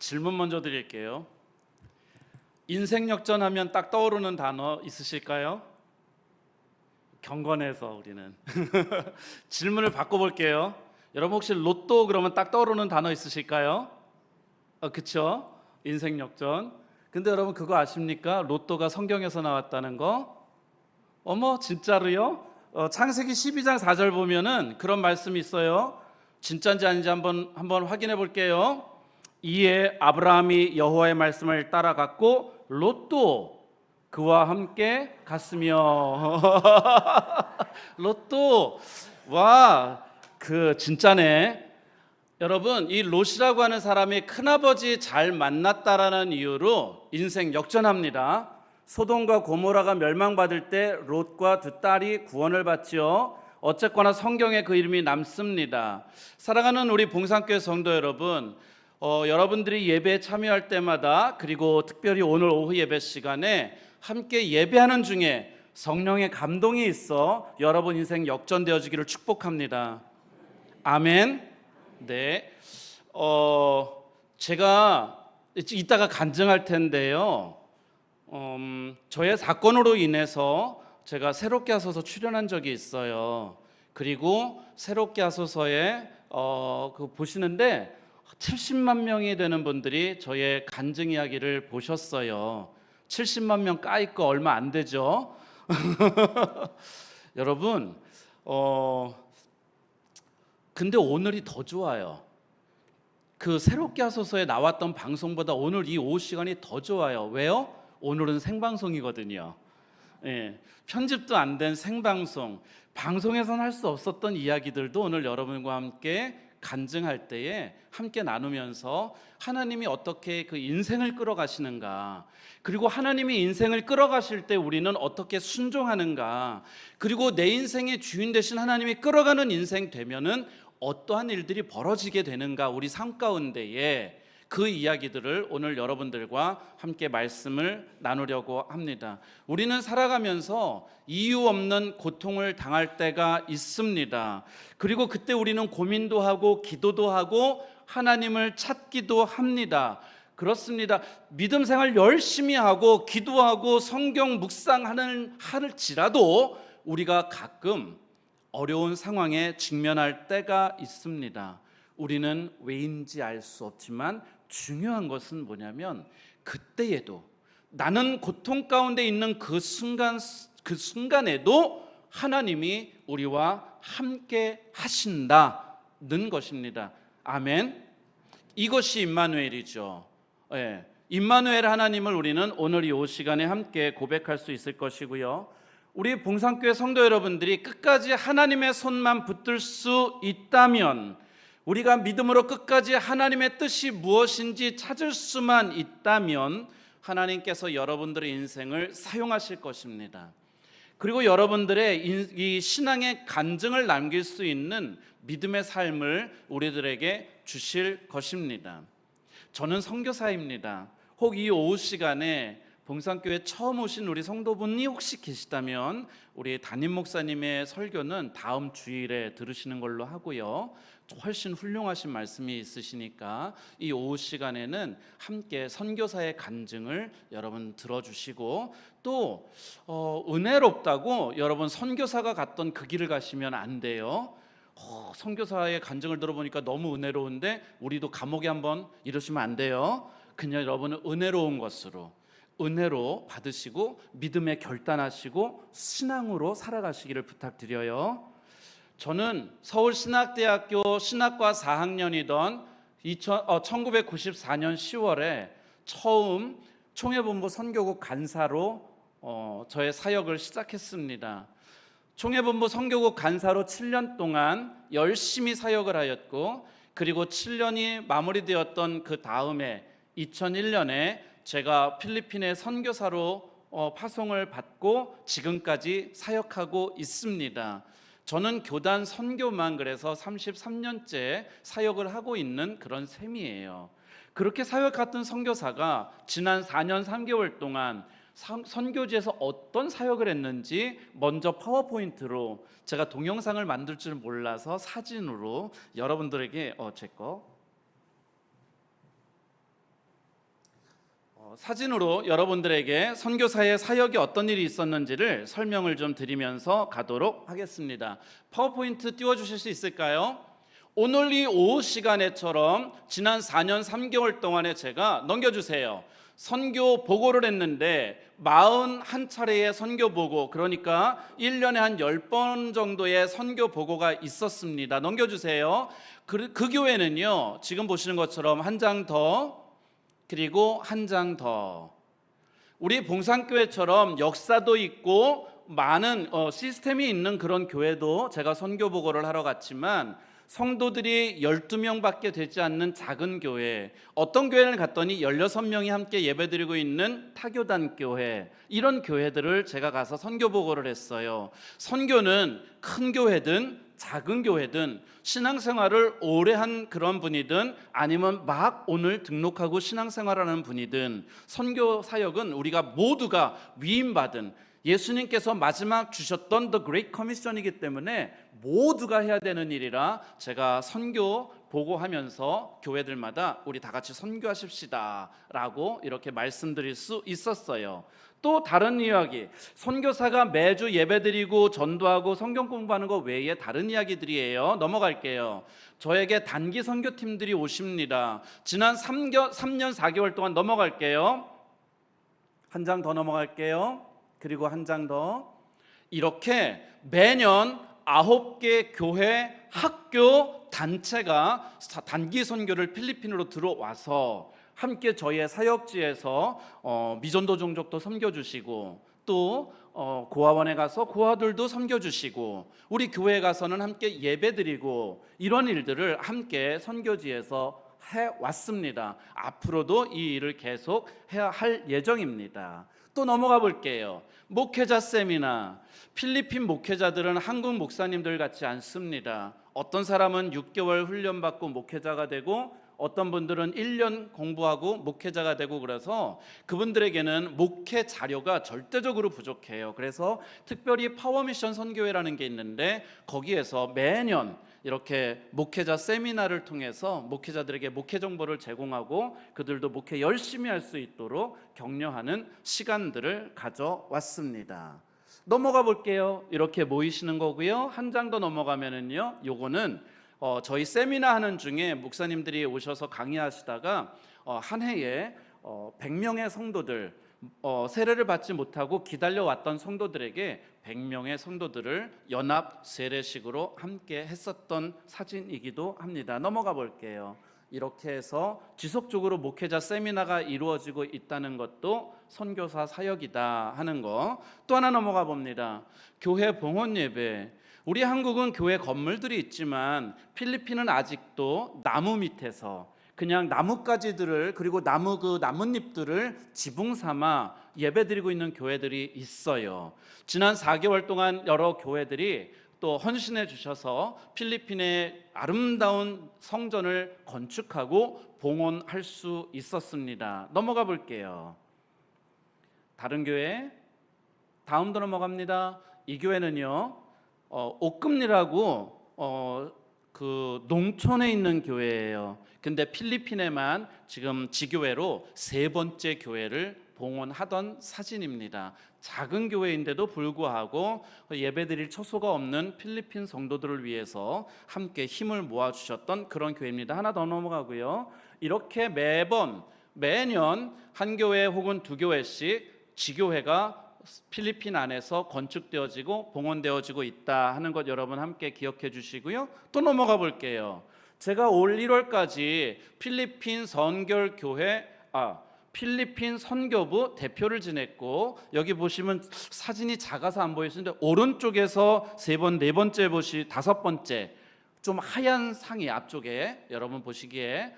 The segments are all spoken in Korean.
질문 먼저 드릴게요. 인생 역전하면 딱 떠오르는 단어 있으실까요? 경건해서 우리는 질문을 바꿔볼게요. 여러분 혹시 로또 그러면 딱 떠오르는 단어 있으실까요? 그쵸? 인생 역전. 근데 여러분 그거 아십니까? 로또가 성경에서 나왔다는 거? 어머 진짜로요? 창세기 12장 4절 보면은 그런 말씀이 있어요. 진짜인지 아닌지 한번 확인해 볼게요. 이에 아브라함이 여호와의 말씀을 따라갔고 롯도 그와 함께 갔으며 롯도 와 그 진짜네. 여러분 이 롯이라고 하는 사람이 큰아버지 잘 만났다라는 이유로 인생 역전합니다. 소돔과 고모라가 멸망받을 때 롯과 두 딸이 구원을 받지요. 어쨌거나 성경에 그 이름이 남습니다. 사랑하는 우리 봉산교회 성도 여러분, 여러분들이 예배에 참여할 때마다 그리고 특별히 오늘 오후 예배 시간에 함께 예배하는 중에 성령의 감동이 있어 여러분 인생 역전되어지기를 축복합니다. 아멘. 네. 제가 이따가 간증할 텐데요. 저의 사건으로 인해서 제가 새롭게 하소서 출연한 적이 있어요. 그리고 새롭게 하소서에 그 보시는데 70만 명이 되는 분들이 저의 간증 이야기를 보셨어요. 70만 명 까이거 얼마 안 되죠. 여러분 근데 오늘이 더 좋아요. 그 새롭게 하소서에 나왔던 방송보다 오늘 이 오후 시간이 더 좋아요. 왜요? 오늘은 생방송이거든요. 예, 편집도 안 된 생방송. 방송에서는 할 수 없었던 이야기들도 오늘 여러분과 함께 간증할 때에 함께 나누면서 하나님이 어떻게 그 인생을 끌어가시는가, 그리고 하나님이 인생을 끌어가실 때 우리는 어떻게 순종하는가, 그리고 내 인생의 주인 되신 하나님이 끌어가는 인생 되면은 어떠한 일들이 벌어지게 되는가, 우리 삶 가운데에 그 이야기들을 오늘 여러분들과 함께 말씀을 나누려고 합니다. 우리는 살아가면서 이유 없는 고통을 당할 때가 있습니다. 그리고 그때 우리는 고민도 하고 기도도 하고 하나님을 찾기도 합니다. 그렇습니다. 믿음 생활 열심히 하고 기도하고 성경 묵상하는 할지라도 우리가 가끔 어려운 상황에 직면할 때가 있습니다. 우리는 왜인지 알 수 없지만 중요한 것은 뭐냐면 그때에도 나는 고통 가운데 있는 그 순간에도 하나님이 우리와 함께 하신다는 것입니다. 아멘. 이것이 임마누엘이죠. 예. 임마누엘 하나님을 우리는 오늘 이 오후 시간에 함께 고백할 수 있을 것이고요. 우리 봉산교회 성도 여러분들이 끝까지 하나님의 손만 붙들 수 있다면, 우리가 믿음으로 끝까지 하나님의 뜻이 무엇인지 찾을 수만 있다면 하나님께서 여러분들의 인생을 사용하실 것입니다. 그리고 여러분들의 이 신앙의 간증을 남길 수 있는 믿음의 삶을 우리들에게 주실 것입니다. 저는 선교사입니다. 혹 이 오후 시간에 봉산교회 처음 오신 우리 성도분이 혹시 계시다면 우리 담임 목사님의 설교는 다음 주일에 들으시는 걸로 하고요. 훨씬 훌륭하신 말씀이 있으시니까 이 오후 시간에는 함께 선교사의 간증을 여러분 들어주시고, 또 은혜롭다고 여러분 선교사가 갔던 그 길을 가시면 안 돼요. 선교사의 간증을 들어보니까 너무 은혜로운데 우리도 감옥에 한번 이러시면 안 돼요. 그냥 여러분은 은혜로운 것으로, 은혜로 받으시고 믿음에 결단하시고 신앙으로 살아가시기를 부탁드려요. 저는 서울신학대학교 신학과 4학년이던 1994년 10월에 처음 총회본부 선교국 간사로 저의 사역을 시작했습니다. 총회본부 선교국 간사로 7년 동안 열심히 사역을 하였고, 그리고 7년이 마무리되었던 그 다음에 2001년에 제가 필리핀의 선교사로 파송을 받고 지금까지 사역하고 있습니다. 저는 교단 선교만 그래서 33년째 사역을 하고 있는 그런 셈이에요. 그렇게 사역했던 선교사가 지난 4년 3개월 동안 선교지에서 어떤 사역을 했는지 먼저 파워포인트로, 제가 동영상을 만들 줄 몰라서 사진으로 여러분들에게 제거 사진으로 여러분들에게 선교사의 사역이 어떤 일이 있었는지를 설명을 좀 드리면서 가도록 하겠습니다. 파워포인트 띄워주실 수 있을까요? 오늘 이 오후 시간에처럼 지난 4년 3개월 동안에 제가 넘겨주세요. 선교 보고를 했는데 41차례의 선교 보고, 그러니까 1년에 한 10번 정도의 선교 보고가 있었습니다. 넘겨주세요. 그 교회는요, 지금 보시는 것처럼 한 장 더, 그리고 한 장 더. 우리 봉산교회처럼 역사도 있고 많은 시스템이 있는 그런 교회도 제가 선교 보고를 하러 갔지만, 성도들이 12명밖에 되지 않는 작은 교회, 어떤 교회를 갔더니 16명이 함께 예배드리고 있는 타교단 교회, 이런 교회들을 제가 가서 선교 보고를 했어요. 선교는 큰 교회든 작은 교회든 신앙생활을 오래 한 그런 분이든 아니면 막 오늘 등록하고 신앙생활하는 분이든 선교 사역은 우리가 모두가 위임받은, 예수님께서 마지막 주셨던 The Great Commission이기 때문에 모두가 해야 되는 일이라 제가 선교 보고하면서 교회들마다 우리 다 같이 선교하십시다 라고 이렇게 말씀드릴 수 있었어요. 또 다른 이야기, 선교사가 매주 예배드리고 전도하고 성경 공부하는 거 외에 다른 이야기들이에요. 넘어갈게요. 저에게 단기 선교팀들이 오십니다. 지난 3년 4개월 동안 넘어갈게요. 한 장 더 넘어갈게요. 그리고 한 장 더. 이렇게 매년 9개 교회, 학교, 단체가 단기 선교를 필리핀으로 들어와서 함께 저희의 사역지에서 미전도 종족도 섬겨주시고, 또 고아원에 가서 고아들도 섬겨주시고, 우리 교회에 가서는 함께 예배드리고, 이런 일들을 함께 선교지에서 해왔습니다. 앞으로도 이 일을 계속 해야 할 예정입니다. 또 넘어가 볼게요. 목회자 세미나. 필리핀 목회자들은 한국 목사님들 같지 않습니다. 어떤 사람은 6개월 훈련받고 목회자가 되고, 어떤 분들은 1년 공부하고 목회자가 되고, 그래서 그분들에게는 목회 자료가 절대적으로 부족해요. 그래서 특별히 파워미션 선교회라는 게 있는데, 거기에서 매년 이렇게 목회자 세미나를 통해서 목회자들에게 목회 정보를 제공하고 그들도 목회 열심히 할 수 있도록 격려하는 시간들을 가져왔습니다. 넘어가 볼게요. 이렇게 모이시는 거고요. 한 장 더 넘어가면은요, 요거는 저희 세미나 하는 중에 목사님들이 오셔서 강의하시다가 한 해에 100명의 성도들, 세례를 받지 못하고 기다려왔던 성도들에게 100명의 성도들을 연합 세례식으로 함께 했었던 사진이기도 합니다. 넘어가 볼게요. 이렇게 해서 지속적으로 목회자 세미나가 이루어지고 있다는 것도 선교사 사역이다 하는 거. 또 하나 넘어가 봅니다. 교회 봉헌 예배. 우리 한국은 교회 건물들이 있지만 필리핀은 아직도 나무 밑에서 그냥 나뭇가지들을, 그리고 그 나뭇잎들을 지붕 삼아 예배드리고 있는 교회들이 있어요. 지난 4개월 동안 여러 교회들이 또 헌신해 주셔서 필리핀의 아름다운 성전을 건축하고 봉헌할 수 있었습니다. 넘어가 볼게요. 다른 교회, 다음도 넘어갑니다. 이 교회는요, 옥금리라고 그 농촌에 있는 교회예요. 근데 필리핀에만 지금 지교회로 3번째 교회를 봉헌하던 사진입니다. 작은 교회인데도 불구하고 예배드릴 처소가 없는 필리핀 성도들을 위해서 함께 힘을 모아주셨던 그런 교회입니다. 하나 더 넘어가고요. 이렇게 매년 한 교회 혹은 2교회씩 지교회가 필리핀 안에서 건축되어지고 봉헌되어지고 있다 하는 것 여러분 함께 기억해 주시고요. 또 넘어가 볼게요. 제가 올 1월까지 필리핀 선교부 대표를 지냈고, 여기 보시면 사진이 작아서 안 보이시는데 오른쪽에서 3번, 4번째 5번째 좀 하얀 상이 앞쪽에 여러분 보시기에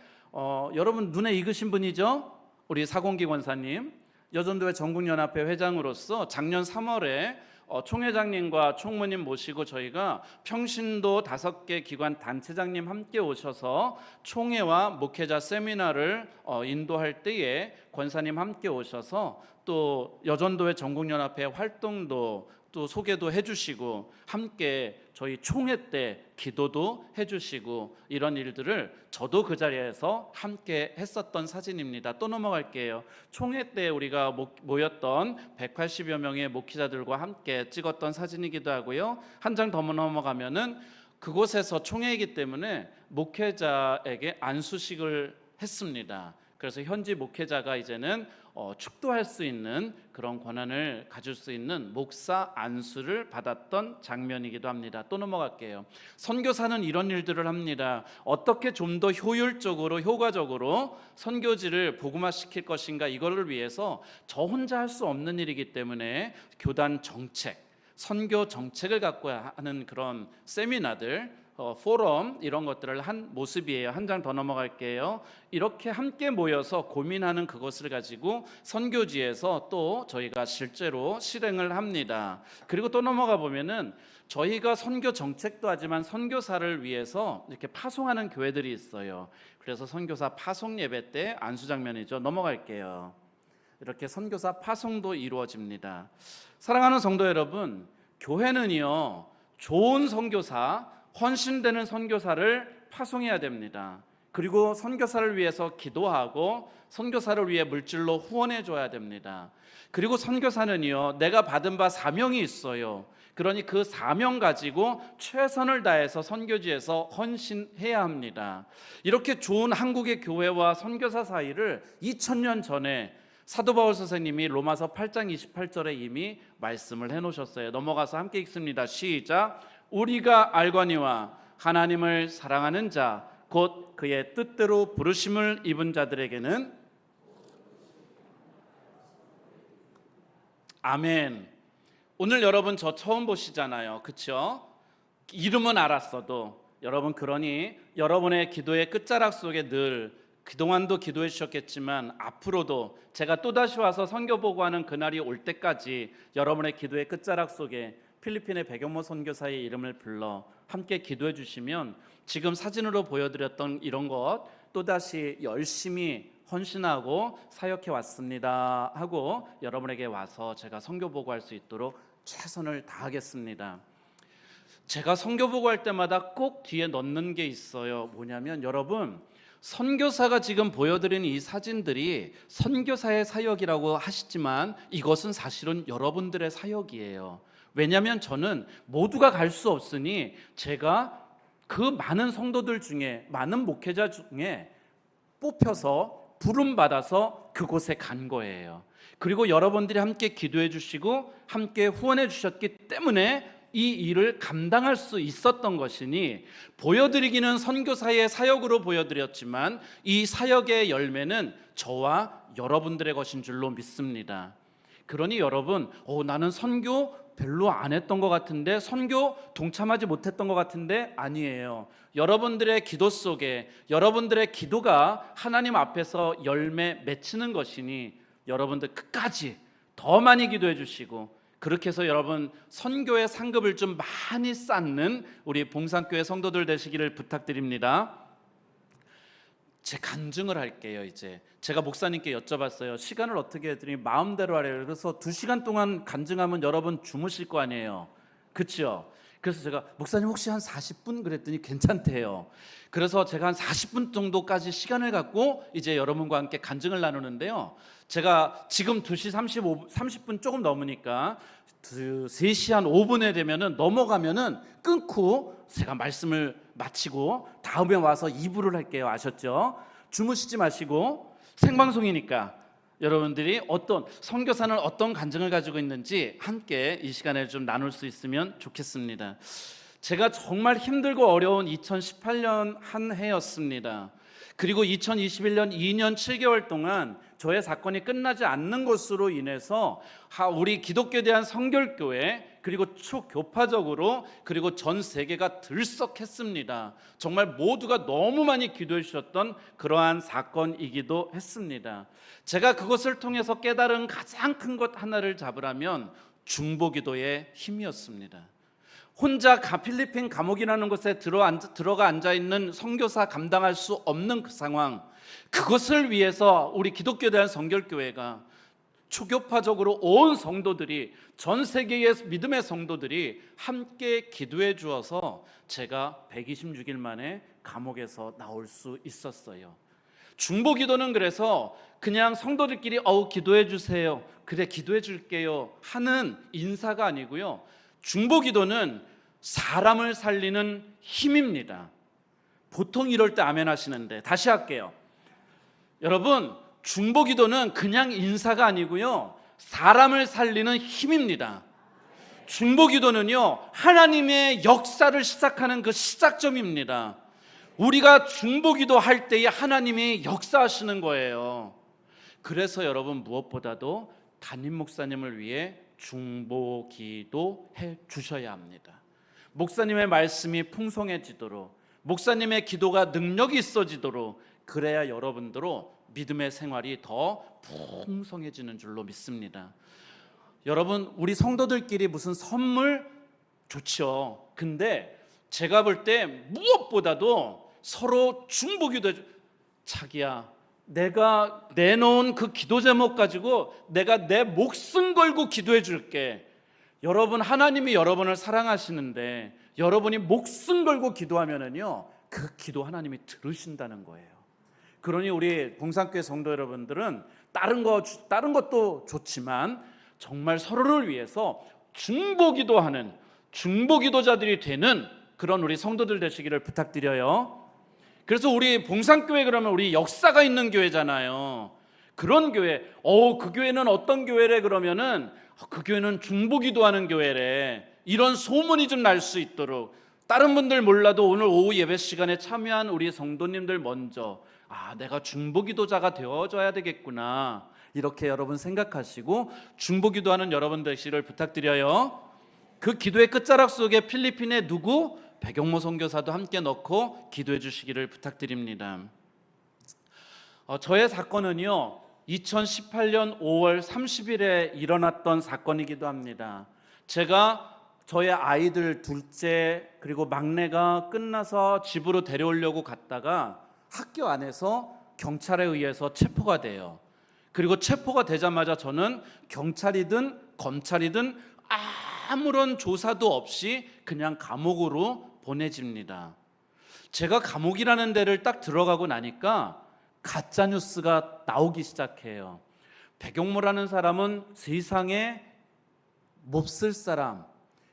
여러분 눈에 익으신 분이죠? 우리 사공기 권사님. 여전도회 전국연합회 회장으로서 작년 3월에 총회장님과 총무님 모시고 저희가 평신도 5개 기관 단체장님 함께 오셔서 총회와 목회자 세미나를 인도할 때에 권사님 함께 오셔서 또 여전도회 전국연합회 활동도 또 소개도 해주시고 함께 저희 총회 때 기도도 해주시고 이런 일들을 저도 그 자리에서 함께 했었던 사진입니다. 또 넘어갈게요. 총회 때 우리가 모였던 180여 명의 목회자들과 함께 찍었던 사진이기도 하고요. 한 장 더 넘어가면은 그곳에서 총회이기 때문에 목회자에게 안수식을 했습니다. 그래서 현지 목회자가 이제는 축도할 수 있는 그런 권한을 가질 수 있는 목사 안수를 받았던 장면이기도 합니다. 또 넘어갈게요. 선교사는 이런 일들을 합니다. 어떻게 좀 더 효율적으로 효과적으로 선교지를 복음화시킬 것인가, 이거를 위해서 저 혼자 할 수 없는 일이기 때문에 교단 정책, 선교 정책을 갖고 하는 그런 세미나들, 포럼 이런 것들을 한 모습이에요. 한 장 더 넘어갈게요. 이렇게 함께 모여서 고민하는 그것을 가지고 선교지에서 또 저희가 실제로 실행을 합니다. 그리고 또 넘어가 보면은 저희가 선교 정책도 하지만 선교사를 위해서 이렇게 파송하는 교회들이 있어요. 그래서 선교사 파송 예배 때 안수 장면이죠. 넘어갈게요. 이렇게 선교사 파송도 이루어집니다. 사랑하는 성도 여러분, 교회는요, 좋은 선교사, 헌신되는 선교사를 파송해야 됩니다. 그리고 선교사를 위해서 기도하고 선교사를 위해 물질로 후원해 줘야 됩니다. 그리고 선교사는요, 내가 받은 바 사명이 있어요. 그러니 그 사명 가지고 최선을 다해서 선교지에서 헌신해야 합니다. 이렇게 좋은 한국의 교회와 선교사 사이를 2000년 전에 사도 바울 선생님이 로마서 8장 28절에 이미 말씀을 해놓으셨어요. 넘어가서 함께 읽습니다. 시작. 우리가 알거니와 하나님을 사랑하는 자 곧 그의 뜻대로 부르심을 입은 자들에게는 아멘. 오늘 여러분 저 처음 보시잖아요. 그렇죠? 이름은 알았어도 여러분, 그러니 여러분의 기도의 끝자락 속에 늘 그동안도 기도해 주셨겠지만 앞으로도 제가 또다시 와서 선교 보고하는 그날이 올 때까지 여러분의 기도의 끝자락 속에 필리핀의 백영모 선교사의 이름을 불러 함께 기도해 주시면 지금 사진으로 보여드렸던 이런 것 또다시 열심히 헌신하고 사역해 왔습니다 하고 여러분에게 와서 제가 선교 보고할 수 있도록 최선을 다하겠습니다. 제가 선교 보고할 때마다 꼭 뒤에 넣는 게 있어요. 뭐냐면 여러분, 선교사가 지금 보여드린 이 사진들이 선교사의 사역이라고 하시지만 이것은 사실은 여러분들의 사역이에요. 왜냐하면 저는 모두가 갈 수 없으니 제가 그 많은 성도들 중에, 많은 목회자 중에 뽑혀서 부름받아서 그곳에 간 거예요. 그리고 여러분들이 함께 기도해 주시고 함께 후원해 주셨기 때문에 이 일을 감당할 수 있었던 것이니, 보여드리기는 선교사의 사역으로 보여드렸지만 이 사역의 열매는 저와 여러분들의 것인 줄로 믿습니다. 그러니 여러분, 나는 선교 별로 안 했던 것 같은데, 선교 동참하지 못했던 것 같은데, 아니에요. 여러분들의 기도 속에 여러분들의 기도가 하나님 앞에서 열매 맺히는 것이니 여러분들 끝까지 더 많이 기도해 주시고, 그렇게 해서 여러분 선교의 상급을 좀 많이 쌓는 우리 봉산교회 성도들 되시기를 부탁드립니다. 제 간증을 할게요. 이제 제가 목사님께 여쭤봤어요. 시간을 어떻게 했더니 마음대로 하래요. 그래서 2시간 동안 간증하면 여러분 주무실 거 아니에요. 그렇죠? 그래서 제가 목사님 혹시 한 40분 그랬더니 괜찮대요. 그래서 제가 한 40분 정도까지 시간을 갖고 이제 여러분과 함께 간증을 나누는데요. 제가 지금 2시 30분 조금 넘으니까 3시 한 5분에 되면은 넘어가면은 끊고 제가 말씀을 마치고 다음에 와서 2부를 할게요. 아셨죠? 주무시지 마시고 생방송이니까 여러분들이 어떤 선교사는 어떤 간증을 가지고 있는지 함께 이 시간에 좀 나눌 수 있으면 좋겠습니다. 제가 정말 힘들고 어려운 2018년 한 해였습니다. 그리고 2021년 2년 7개월 동안 저의 사건이 끝나지 않는 것으로 인해서 우리 기독교에 대한 성결교회, 그리고 초교파적으로, 그리고 전 세계가 들썩했습니다. 정말 모두가 너무 많이 기도해 주셨던 그러한 사건이기도 했습니다. 제가 그것을 통해서 깨달은 가장 큰 것 하나를 잡으라면 중보기도의 힘이었습니다. 혼자 필리핀 감옥이라는 곳에 들어가 앉아있는 선교사 감당할 수 없는 그 상황, 그것을 위해서 우리 기독교에 대한 성결교회가 초교파적으로 온 성도들이, 전 세계의 믿음의 성도들이 함께 기도해 주어서 제가 126일 만에 감옥에서 나올 수 있었어요. 중보기도는 그래서 그냥 성도들끼리 기도해 주세요, 그래 기도해 줄게요 하는 인사가 아니고요. 중보기도는 사람을 살리는 힘입니다. 보통 이럴 때 아멘 하시는데 다시 할게요. 여러분, 중보기도는 그냥 인사가 아니고요, 사람을 살리는 힘입니다. 중보기도는요, 하나님의 역사를 시작하는 그 시작점입니다. 우리가 중보기도 할 때에 하나님이 역사하시는 거예요. 그래서 여러분, 무엇보다도 담임 목사님을 위해 중보기도 해 주셔야 합니다. 목사님의 말씀이 풍성해지도록, 목사님의 기도가 능력이 있어지도록, 그래야 여러분들로 믿음의 생활이 더 풍성해지는 줄로 믿습니다. 여러분, 우리 성도들끼리 무슨 선물 좋죠. 근데 제가 볼 때 무엇보다도 서로 중보기도, 자기야 내가 내놓은 그 기도 제목 가지고 내가 내 목숨 걸고 기도해 줄게. 여러분, 하나님이 여러분을 사랑하시는데 여러분이 목숨 걸고 기도하면은요, 그 기도 하나님이 들으신다는 거예요. 그러니 우리 봉산교회 성도 여러분들은 다른 것도 좋지만 정말 서로를 위해서 중보기도하는 중보기도자들이 되는 그런 우리 성도들 되시기를 부탁드려요. 그래서 우리 봉산교회, 그러면 우리 역사가 있는 교회잖아요. 그런 교회, 그 교회는 어떤 교회래? 그러면은 그 교회는 중보기도하는 교회래, 이런 소문이 좀 날 수 있도록, 다른 분들 몰라도 오늘 오후 예배 시간에 참여한 우리 성도님들 먼저 내가 중보기도자가 되어줘야 되겠구나, 이렇게 여러분 생각하시고 중보기도하는 여러분 되시기를 부탁드려요. 그 기도의 끝자락 속에 필리핀의 누구? 백영모 선교사도 함께 넣고 기도해 주시기를 부탁드립니다. 저의 사건은요, 2018년 5월 30일에 일어났던 사건이기도 합니다. 제가 저의 아이들 둘째 그리고 막내가 끝나서 집으로 데려오려고 갔다가 학교 안에서 경찰에 의해서 체포가 돼요. 그리고 체포가 되자마자 저는 경찰이든 검찰이든 아무런 조사도 없이 그냥 감옥으로 보내집니다. 제가 감옥이라는 데를 딱 들어가고 나니까 가짜뉴스가 나오기 시작해요. 백용모라는 사람은 세상에 몹쓸 사람,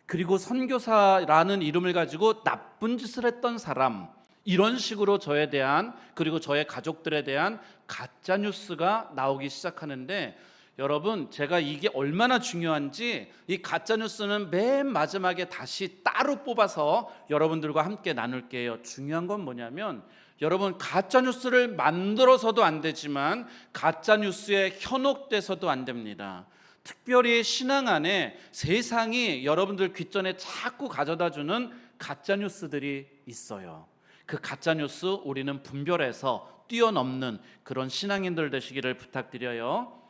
그리고 선교사라는 이름을 가지고 나쁜 짓을 했던 사람, 이런 식으로 저에 대한, 그리고 저의 가족들에 대한 가짜뉴스가 나오기 시작하는데, 여러분, 제가 이게 얼마나 중요한지 이 가짜뉴스는 맨 마지막에 다시 따로 뽑아서 여러분들과 함께 나눌게요. 중요한 건 뭐냐면, 여러분, 가짜뉴스를 만들어서도 안 되지만 가짜뉴스에 현혹돼서도 안 됩니다. 특별히 신앙 안에 세상이 여러분들 귓전에 자꾸 가져다주는 가짜뉴스들이 있어요. 그 가짜뉴스 우리는 분별해서 뛰어넘는 그런 신앙인들 되시기를 부탁드려요.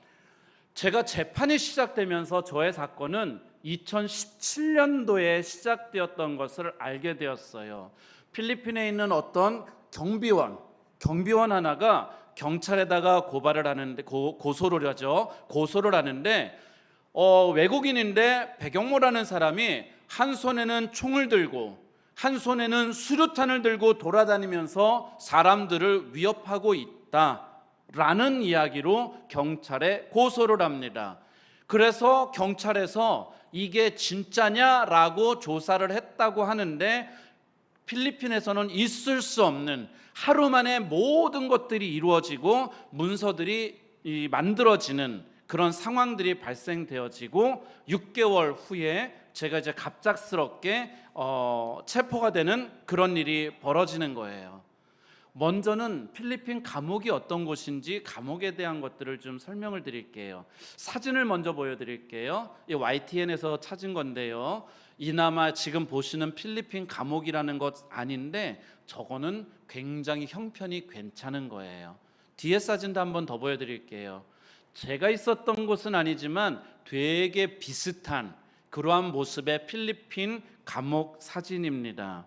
제가 재판이 시작되면서 저의 사건은 2017년도에 시작되었던 것을 알게 되었어요. 필리핀에 있는 어떤 경비원 하나가 경찰에다가 고발을 하는데, 고소를 하죠. 고소를 하는데 외국인인데 백영모라는 사람이 한 손에는 총을 들고 한 손에는 수류탄을 들고 돌아다니면서 사람들을 위협하고 있다라는 이야기로 경찰에 고소를 합니다. 그래서 경찰에서 이게 진짜냐라고 조사를 했다고 하는데, 필리핀에서는 있을 수 없는, 하루 만에 모든 것들이 이루어지고 문서들이 만들어지는 그런 상황들이 발생되어지고 6개월 후에 제가 이제 갑작스럽게 체포가 되는 그런 일이 벌어지는 거예요. 먼저는 필리핀 감옥이 어떤 곳인지 감옥에 대한 것들을 좀 설명을 드릴게요. 사진을 먼저 보여드릴게요. 이 YTN에서 찾은 건데요, 이나마 지금 보시는 필리핀 감옥이라는 것 아닌데 저거는 굉장히 형편이 괜찮은 거예요. 뒤에 사진도 한번 더 보여드릴게요. 제가 있었던 곳은 아니지만 되게 비슷한 그러한 모습의 필리핀 감옥 사진입니다.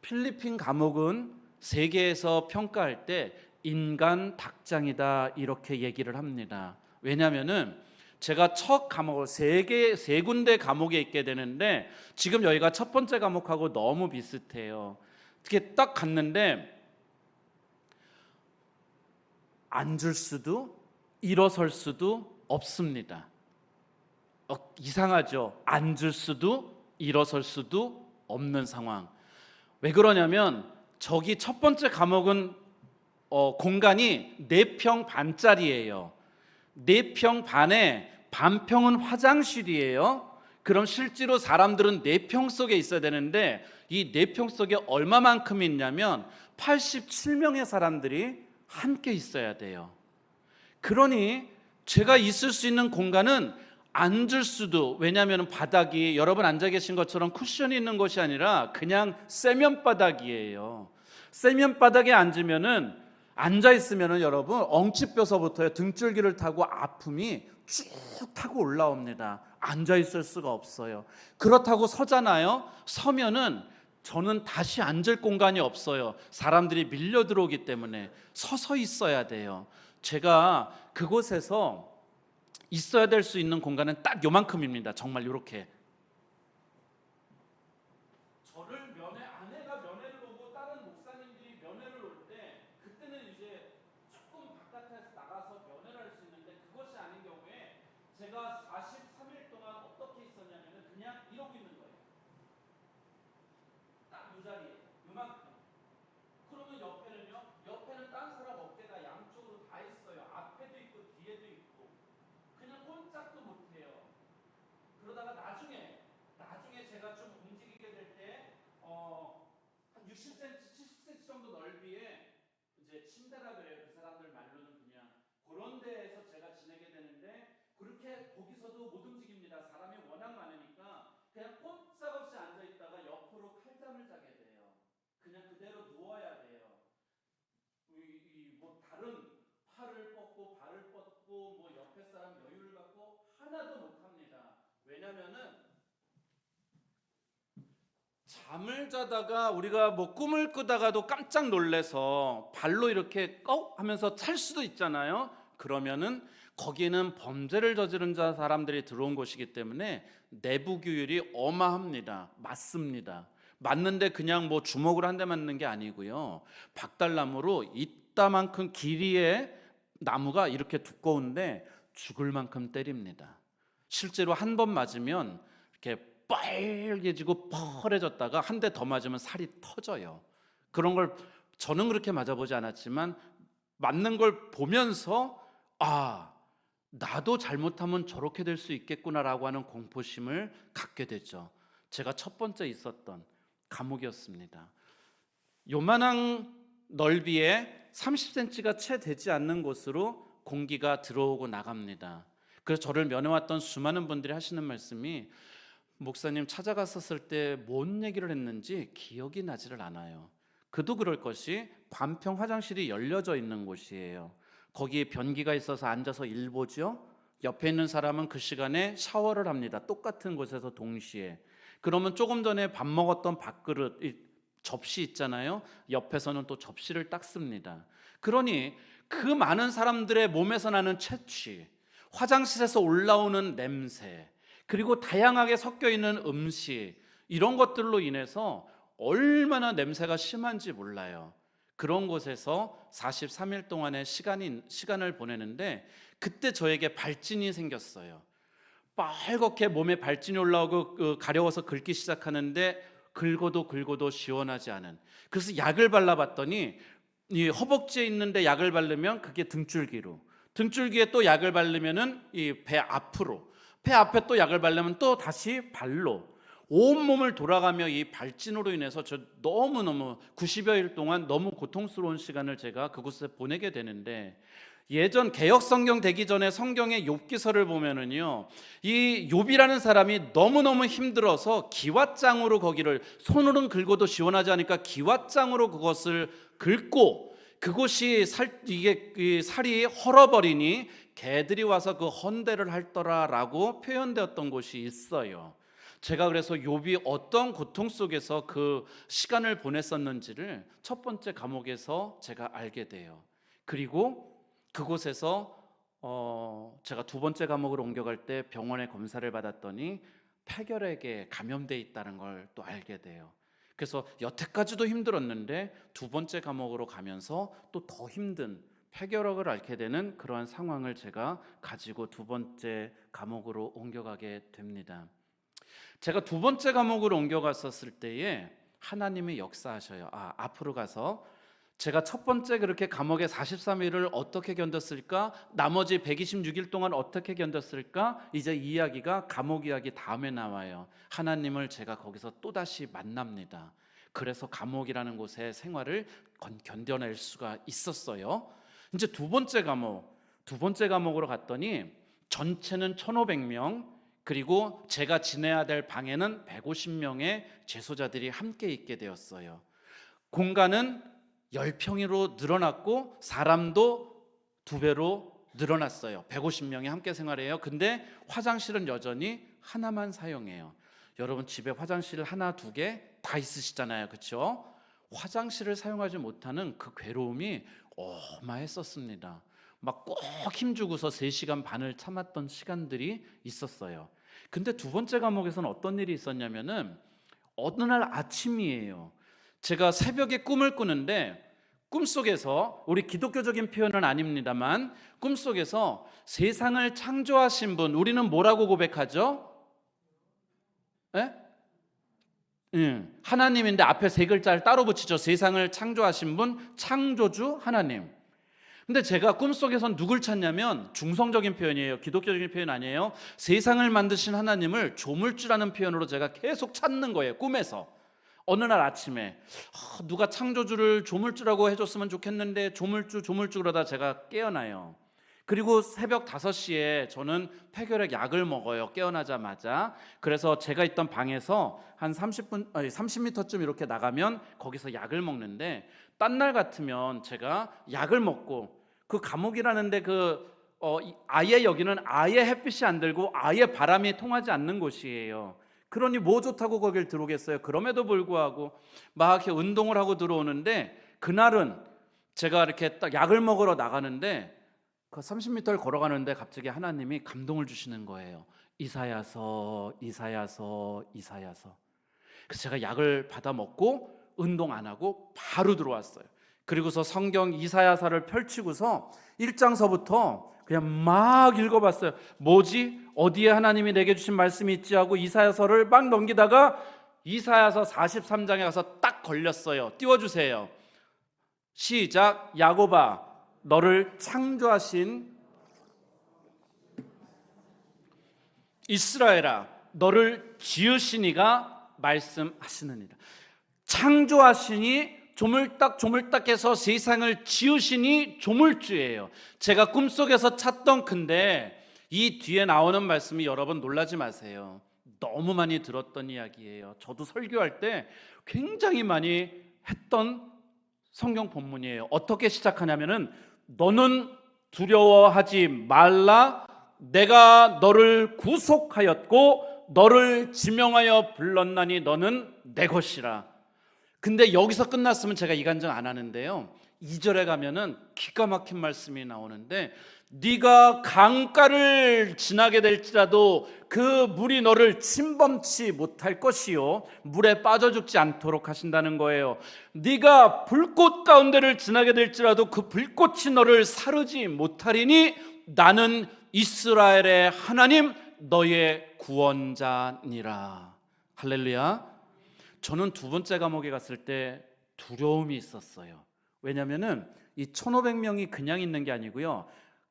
필리핀 감옥은 세계에서 평가할 때 인간 닭장이다, 이렇게 얘기를 합니다. 왜냐하면은 제가 첫 감옥을 세 군데 감옥에 있게 되는데 지금 여기가 첫 번째 감옥하고 너무 비슷해요. 이렇게 딱 갔는데 앉을 수도 일어설 수도 없습니다. 이상하죠? 앉을 수도 일어설 수도 없는 상황. 왜 그러냐면 저기 첫 번째 감옥은 공간이 4평 반짜리예요. 4평 반에 반평은 화장실이에요. 그럼 실제로 사람들은 4평 속에 있어야 되는데 이 4평 속에 얼마만큼 있냐면 87명의 사람들이 함께 있어야 돼요. 그러니 제가 있을 수 있는 공간은 앉을 수도, 왜냐하면 바닥이 여러분 앉아 계신 것처럼 쿠션이 있는 것이 아니라 그냥 세면 바닥이에요. 세면 바닥에 앉으면은 앉아 있으면은 여러분 엉치뼈서부터 등줄기를 타고 아픔이 쭉 타고 올라옵니다. 앉아 있을 수가 없어요. 그렇다고 서잖아요. 서면은 저는 다시 앉을 공간이 없어요. 사람들이 밀려 들어오기 때문에 서서 있어야 돼요. 제가 그곳에서 있어야 될 수 있는 공간은 딱 요만큼입니다. 정말 이렇게. 저를 아내가 면회를 오고 다른 목사님들이 면회를 올 때 그때는 이제 조금 바깥에서 나가서 면회를 할 수 있는데 그것이 아닌 경우에 제가 43일 동안 어떻게 있었냐면 그냥 이러고 있는 거예요. 딱 이 자리에 요만큼. 그러면 옆에는 딴 사람 어깨가 양쪽으로 다 있어요. 앞에도 있고 뒤에도 있고. 그냥 꼼짝도 못해요. 그러다가 나중에 제가 좀 움직이게 될 때 한 60cm, 70cm 정도 넓이에 이제 침대라 그래요. 그 사람들 말로는 그냥 그런 데에서 제가 지내게 되는데 그렇게 거기서도 못 움직입니다. 사람이 워낙 많으니까 그냥 꼼짝없이 앉아 있다가 옆으로 칼잠을 자게 돼요. 그냥 그대로 누워야 돼요. 뭐 다른 팔을 뻗고 발을 뻗고 뭐 옆에 사람 여유를 갖고 하나도 못합니다. 왜냐면은 잠을 자다가 우리가 뭐 꿈을 꾸다가도 깜짝 놀래서 발로 이렇게 하면서 찰 수도 있잖아요. 그러면은 거기는 범죄를 저지른 사람들이 들어온 곳이기 때문에 내부 규율이 어마합니다. 맞습니다. 맞는데 그냥 뭐 주먹으로 한 대 맞는 게 아니고요. 박달나무로 이따만큼 길이의 나무가 이렇게 두꺼운데 죽을 만큼 때립니다. 실제로 한 번 맞으면 이렇게 빨개지고 펄해졌다가 한 대 더 맞으면 살이 터져요. 그런 걸 저는 그렇게 맞아보지 않았지만 맞는 걸 보면서 나도 잘못하면 저렇게 될 수 있겠구나라고 하는 공포심을 갖게 됐죠. 제가 첫 번째 있었던 감옥이었습니다. 요만한 넓이에 30cm가 채 되지 않는 곳으로 공기가 들어오고 나갑니다. 그래서 저를 면회왔던 수많은 분들이 하시는 말씀이 목사님 찾아갔었을 때 뭔 얘기를 했는지 기억이 나지를 않아요. 그도 그럴 것이 반평 화장실이 열려져 있는 곳이에요. 거기에 변기가 있어서 앉아서 일 보죠. 옆에 있는 사람은 그 시간에 샤워를 합니다. 똑같은 곳에서 동시에. 그러면 조금 전에 밥 먹었던 밥그릇, 접시 있잖아요. 옆에서는 또 접시를 닦습니다. 그러니 그 많은 사람들의 몸에서 나는 채취, 화장실에서 올라오는 냄새, 그리고 다양하게 섞여 있는 음식, 이런 것들로 인해서 얼마나 냄새가 심한지 몰라요. 그런 곳에서 43일 동안의 시간을 보내는데 그때 저에게 발진이 생겼어요. 빨갛게 몸에 발진이 올라오고 가려워서 긁기 시작하는데 긁어도 시원하지 않은. 그래서 약을 발라봤더니 이 허벅지에 있는데 약을 바르면 그게 등줄기로, 등줄기에 또 약을 바르면은 이 배 앞으로, 배 앞에 또 약을 바르면 또 다시 발로, 온몸을 돌아가며 이 발진으로 인해서 저 너무너무 90여일 동안 너무 고통스러운 시간을 제가 그곳에 보내게 되는데, 예전 개역 성경 되기 전에 성경의 욥기서를 보면은요, 이 욥이라는 사람이 너무너무 힘들어서 기왓장으로 거기를, 손으로는 긁어도 시원하지 않으니까 기왓장으로 그것을 긁고, 그곳이 이게 살이 헐어버리니 개들이 와서 그 헌대를 할더라라고 표현되었던 곳이 있어요. 제가 그래서 욥이 어떤 고통 속에서 그 시간을 보냈었는지를 첫 번째 감옥에서 제가 알게 돼요. 그리고 그곳에서 제가 두 번째 감옥으로 옮겨갈 때 병원에 검사를 받았더니 폐결핵에 감염돼 있다는 걸 또 알게 돼요. 그래서 여태까지도 힘들었는데 두 번째 감옥으로 가면서 또 더 힘든 폐결핵을 앓게 되는 그러한 상황을 제가 가지고 두 번째 감옥으로 옮겨가게 됩니다. 제가 두 번째 감옥으로 옮겨갔었을 때에 하나님이 역사하셔요. 앞으로 가서 제가 첫 번째 그렇게 감옥에 43일을 어떻게 견뎠을까? 나머지 126일 동안 어떻게 견뎠을까? 이제 이 이야기가 감옥 이야기 다음에 나와요. 하나님을 제가 거기서 또다시 만납니다. 그래서 감옥이라는 곳의 생활을 견뎌낼 수가 있었어요. 이제 두 번째 감옥으로 갔더니 전체는 1,500명, 그리고 제가 지내야 될 방에는 150명의 재소자들이 함께 있게 되었어요. 공간은 10평으로 늘어났고 사람도 2배로 늘어났어요. 150명이 함께 생활해요. 근데 화장실은 여전히 하나만 사용해요. 여러분 집에 화장실 하나, 2개 다 있으시잖아요. 그렇죠? 화장실을 사용하지 못하는 그 괴로움이 어마했었습니다. 막 꼭 힘주고서 3시간 반을 참았던 시간들이 있었어요. 근데 두 번째 감옥에서는 어떤 일이 있었냐면은 어느 날 아침이에요. 제가 새벽에 꿈을 꾸는데 꿈속에서, 우리 기독교적인 표현은 아닙니다만 꿈속에서 세상을 창조하신 분, 우리는 뭐라고 고백하죠? 하나님인데 앞에 3글자를 따로 붙이죠. 세상을 창조하신 분, 창조주 하나님. 근데 제가 꿈속에선 누굴 찾냐면, 중성적인 표현이에요. 기독교적인 표현 아니에요. 세상을 만드신 하나님을 조물주라는 표현으로 제가 계속 찾는 거예요. 꿈에서. 어느 날 아침에 누가 창조주를 조물주라고 해줬으면 좋겠는데 조물주 그러다 제가 깨어나요. 그리고 새벽 5시에 저는 폐결핵 약을 먹어요. 깨어나자마자. 그래서 제가 있던 방에서 한 30m쯤 이렇게 나가면 거기서 약을 먹는데, 딴 날 같으면 제가 약을 먹고 그 감옥이라는데 아예 여기는 아예 햇빛이 안 들고 아예 바람이 통하지 않는 곳이에요. 그러니 뭐 좋다고 거길 들어오겠어요. 그럼에도 불구하고 막 이렇게 운동을 하고 들어오는데, 그날은 제가 이렇게 딱 약을 먹으러 나가는데 그 30m를 걸어가는데 갑자기 하나님이 감동을 주시는 거예요. 이사야서. 그래서 제가 약을 받아 먹고 운동 안 하고 바로 들어왔어요. 그리고서 성경 이사야서를 펼치고서 1장서부터 그냥 막 읽어봤어요. 뭐지? 어디에 하나님이 내게 주신 말씀이 있지 하고 이사야서를 막 넘기다가 이사야서 43장에 가서 딱 걸렸어요. 띄워주세요. 시작. 야곱아, 너를 창조하신 이스라엘아, 너를 지으시니가 말씀하시느니라. 창조하시니 조물딱조물딱해서 세상을 지으시니 조물주예요. 제가 꿈속에서 찾던 근데 이 뒤에 나오는 말씀이, 여러분 놀라지 마세요. 너무 많이 들었던 이야기예요. 저도 설교할 때 굉장히 많이 했던 성경 본문이에요. 어떻게 시작하냐면은, 너는 두려워하지 말라. 내가 너를 구속하였고 너를 지명하여 불렀나니 너는 내 것이라. 근데 여기서 끝났으면 제가 이 간증 안 하는데요, 2절에 가면은 기가 막힌 말씀이 나오는데, 네가 강가를 지나게 될지라도 그 물이 너를 침범치 못할 것이요 물에 빠져 죽지 않도록 하신다는 거예요. 네가 불꽃 가운데를 지나게 될지라도 그 불꽃이 너를 사르지 못하리니 나는 이스라엘의 하나님 너의 구원자니라. 할렐루야. 저는 두 번째 감옥에 갔을 때 두려움이 있었어요. 왜냐하면은 이 1,500명이 그냥 있는 게 아니고요,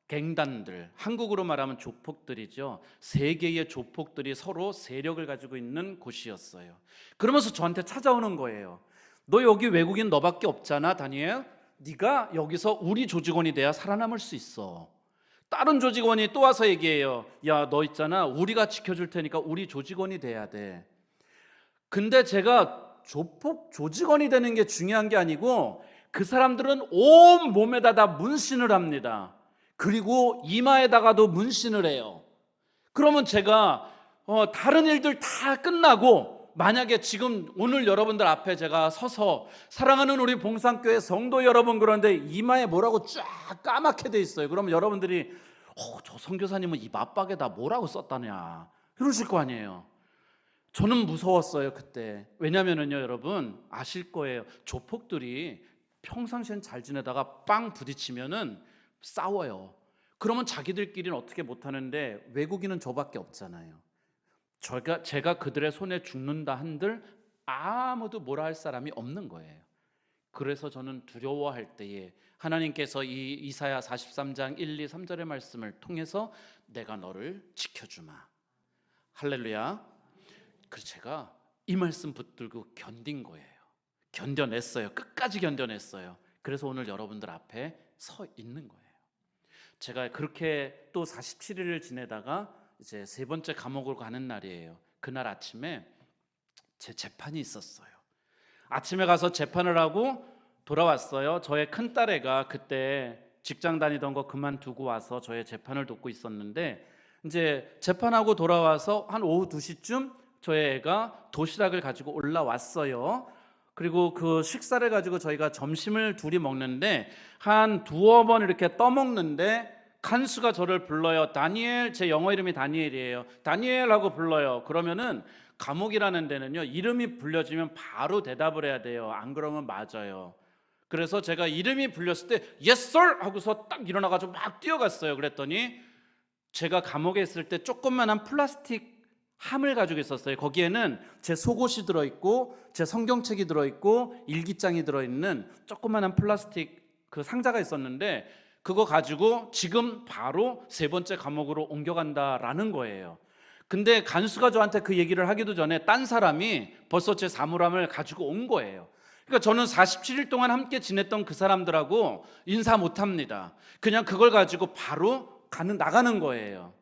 갱단들, 한국으로 말하면 조폭들이죠. 3개의 조폭들이 서로 세력을 가지고 있는 곳이었어요. 그러면서 저한테 찾아오는 거예요. 너 여기 외국인 너밖에 없잖아, 다니엘. 네가 여기서 우리 조직원이 돼야 살아남을 수 있어. 다른 조직원이 또 와서 얘기해요. 야, 너 있잖아, 우리가 지켜줄 테니까 우리 조직원이 돼야 돼. 근데 제가 조직원이 되는 게 중요한 게 아니고, 그 사람들은 온 몸에다 다 문신을 합니다. 그리고 이마에다가도 문신을 해요. 그러면 제가 다른 일들 다 끝나고, 만약에 지금 오늘 여러분들 앞에 제가 서서 사랑하는 우리 봉산교회 성도 여러분, 그런데 이마에 뭐라고 쫙 까맣게 돼 있어요. 그러면 여러분들이 저 선교사님은 이 맞박에다 뭐라고 썼다냐 이러실 거 아니에요. 저는 무서웠어요 그때. 왜냐면은요 여러분 아실 거예요. 조폭들이 평상시엔 잘 지내다가 빵 부딪히면은 싸워요. 그러면 자기들끼리는 어떻게 못하는데 외국인은 저밖에 없잖아요. 제가 그들의 손에 죽는다 한들 아무도 뭐라 할 사람이 없는 거예요. 그래서 저는 두려워할 때에 하나님께서 이 이사야 43장 1, 2, 3절의 말씀을 통해서 내가 너를 지켜주마. 할렐루야. 그래서 제가 이 말씀 붙들고 견딘 거예요. 견뎌냈어요. 끝까지 견뎌냈어요. 그래서 오늘 여러분들 앞에 서 있는 거예요. 제가 그렇게 또 47일을 지내다가 이제 세 번째 감옥으로 가는 날이에요. 그날 아침에 제 재판이 있었어요. 아침에 가서 재판을 하고 돌아왔어요. 저의 큰딸애가 그때 직장 다니던 거 그만두고 와서 저의 재판을 돕고 있었는데 이제 재판하고 돌아와서 한 오후 2시쯤 저의 애가 도시락을 가지고 올라왔어요. 그리고 그 식사를 가지고 저희가 점심을 둘이 먹는데 한 두어 번 이렇게 떠먹는데 간수가 저를 불러요. 다니엘, 제 영어 이름이 다니엘이에요. 다니엘하고 불러요. 그러면은 감옥이라는 데는요 이름이 불려지면 바로 대답을 해야 돼요. 안 그러면 맞아요. 그래서 제가 이름이 불렸을 때 Yes sir 하고서 딱 일어나가지고 막 뛰어갔어요. 그랬더니 제가 감옥에 있을 때 조그만한 플라스틱 함을 가지고 있었어요. 거기에는 제 속옷이 들어있고 제 성경책이 들어있고 일기장이 들어있는 조그만한 플라스틱 그 상자가 있었는데 그거 가지고 지금 바로 세 번째 감옥으로 옮겨간다라는 거예요. 근데 간수가 저한테 그 얘기를 하기도 전에 딴 사람이 벌써 제 사물함을 가지고 온 거예요. 그러니까 저는 47일 동안 함께 지냈던 그 사람들하고 인사 못합니다. 그냥 그걸 가지고 바로 나가는 거예요.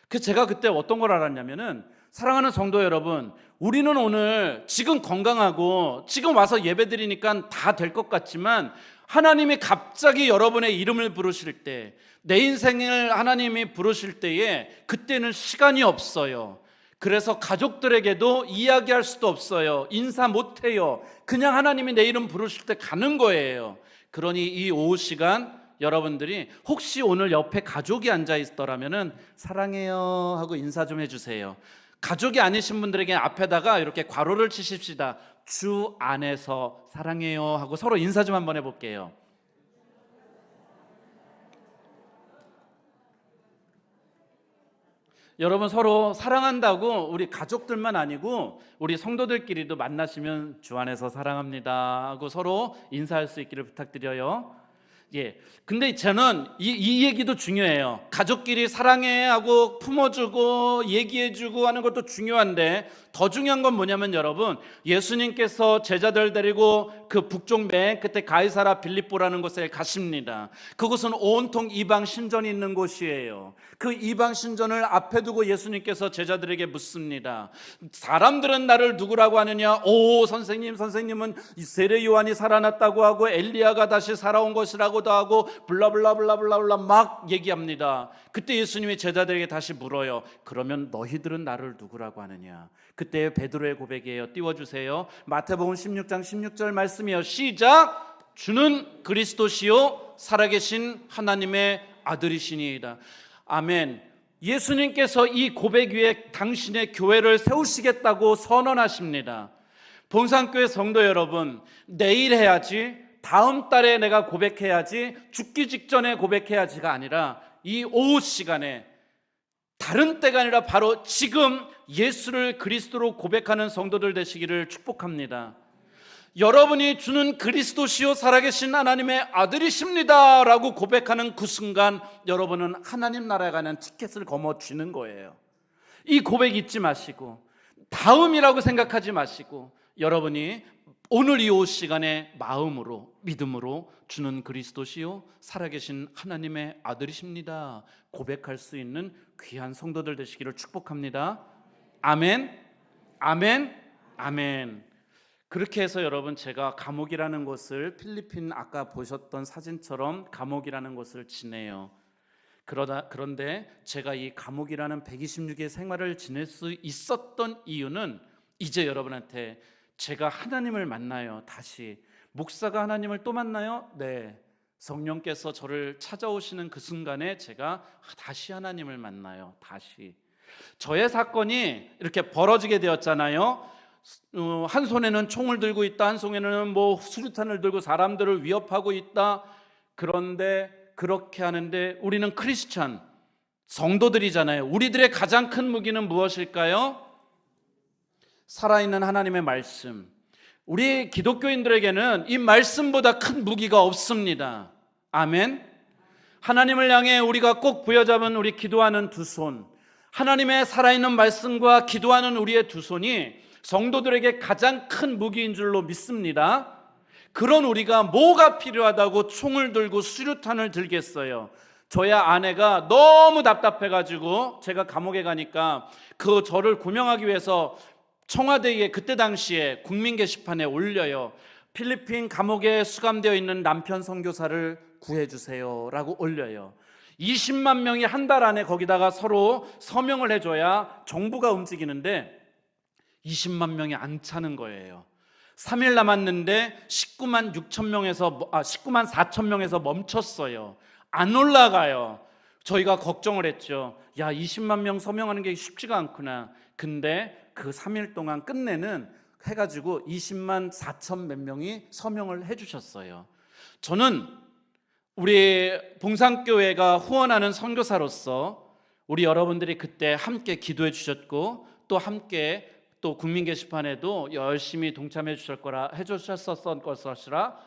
그래서 제가 그때 어떤 걸 알았냐면은 사랑하는 성도 여러분, 우리는 오늘 지금 건강하고 지금 와서 예배드리니까 다 될 것 같지만 하나님이 갑자기 여러분의 이름을 부르실 때, 내 인생을 하나님이 부르실 때에 그때는 시간이 없어요. 그래서 가족들에게도 이야기할 수도 없어요. 인사 못해요. 그냥 하나님이 내 이름 부르실 때 가는 거예요. 그러니 이 오후 시간 여러분들이 혹시 오늘 옆에 가족이 앉아 있더라면은 사랑해요 하고 인사 좀 해주세요. 가족이 아니신 분들에게 앞에다가 이렇게 괄호를 치십시다. 주 안에서 사랑해요 하고 서로 인사 좀 한번 해볼게요. 여러분 서로 사랑한다고 우리 가족들만 아니고 우리 성도들끼리도 만나시면 주 안에서 사랑합니다 하고 서로 인사할 수 있기를 부탁드려요. 예. 근데 저는 이 얘기도 중요해요. 가족끼리 사랑해 하고 품어주고 얘기해주고 하는 것도 중요한데 더 중요한 건 뭐냐면 여러분, 예수님께서 제자들 데리고 그 북쪽 맨 끝에 가이사라 빌립보라는 곳에 가십니다. 그곳은 온통 이방 신전이 있는 곳이에요. 그 이방 신전을 앞에 두고 예수님께서 제자들에게 묻습니다. 사람들은 나를 누구라고 하느냐? 오 선생님은 세례 요한이 살아났다고 하고 엘리야가 다시 살아온 것이라고도 하고 블라블라블라블라블라 막 얘기합니다. 그때 예수님이 제자들에게 다시 물어요. 그러면 너희들은 나를 누구라고 하느냐? 그때 베드로의 고백이에요. 띄워주세요. 마태복음 16장 16절 말씀이에요. 시작. 주는 그리스도시요 살아계신 하나님의 아들이시니이다. 아멘. 예수님께서 이 고백 위에 당신의 교회를 세우시겠다고 선언하십니다. 봉산교회 성도 여러분, 내일 해야지, 다음 달에 내가 고백해야지, 죽기 직전에 고백해야지가 아니라 이 오후 시간에, 다른 때가 아니라 바로 지금 예수를 그리스도로 고백하는 성도들 되시기를 축복합니다. 여러분이 주는 그리스도시요 살아계신 하나님의 아들이십니다 라고 고백하는 그 순간 여러분은 하나님 나라에 가는 티켓을 거머쥐는 거예요. 이 고백 잊지 마시고 다음이라고 생각하지 마시고 여러분이 오늘 이 오후 시간에 마음으로 믿음으로 주는 그리스도시요 살아계신 하나님의 아들이십니다 고백할 수 있는 귀한 성도들 되시기를 축복합니다. 아멘, 아멘, 아멘. 그렇게 해서 여러분 제가 감옥이라는 곳을 필리핀 아까 보셨던 사진처럼 감옥이라는 곳을 지내요. 그런데 제가 이 감옥이라는 126의 생활을 지낼 수 있었던 이유는 이제 여러분한테 제가 하나님을 만나요. 다시 목사가 하나님을 또 만나요? 네. 성령께서 저를 찾아오시는 그 순간에 제가 다시 하나님을 만나요. 다시 저의 사건이 이렇게 벌어지게 되었잖아요. 한 손에는 총을 들고 있다, 한 손에는 뭐 수류탄을 들고 사람들을 위협하고 있다. 그런데 그렇게 하는데 우리는 크리스찬 성도들이잖아요. 우리들의 가장 큰 무기는 무엇일까요? 살아있는 하나님의 말씀. 우리 기독교인들에게는 이 말씀보다 큰 무기가 없습니다. 아멘. 하나님을 향해 우리가 꼭 부여잡은 우리 기도하는 두 손, 하나님의 살아있는 말씀과 기도하는 우리의 두 손이 성도들에게 가장 큰 무기인 줄로 믿습니다. 그런 우리가 뭐가 필요하다고 총을 들고 수류탄을 들겠어요? 저의 아내가 너무 답답해가지고 제가 감옥에 가니까 그 저를 구명하기 위해서 청와대에 그때 당시에 국민 게시판에 올려요. 필리핀 감옥에 수감되어 있는 남편 선교사를 구해주세요 라고 올려요. 20만 명이 한 달 안에 거기다가 서로 서명을 해줘야 정부가 움직이는데 20만 명이 안 차는 거예요. 3일 남았는데 19만 4천 명에서 멈췄어요. 안 올라가요. 저희가 걱정을 했죠. 야, 20만 명 서명하는 게 쉽지가 않구나. 근데 그 3일 동안 끝내는 해가지고 20만 4천 몇 명이 서명을 해주셨어요. 저는 우리 봉산교회가 후원하는 선교사로서 우리 여러분들이 그때 함께 기도해 주셨고 또 함께 또 국민 게시판에도 열심히 동참해 주셨을 것이라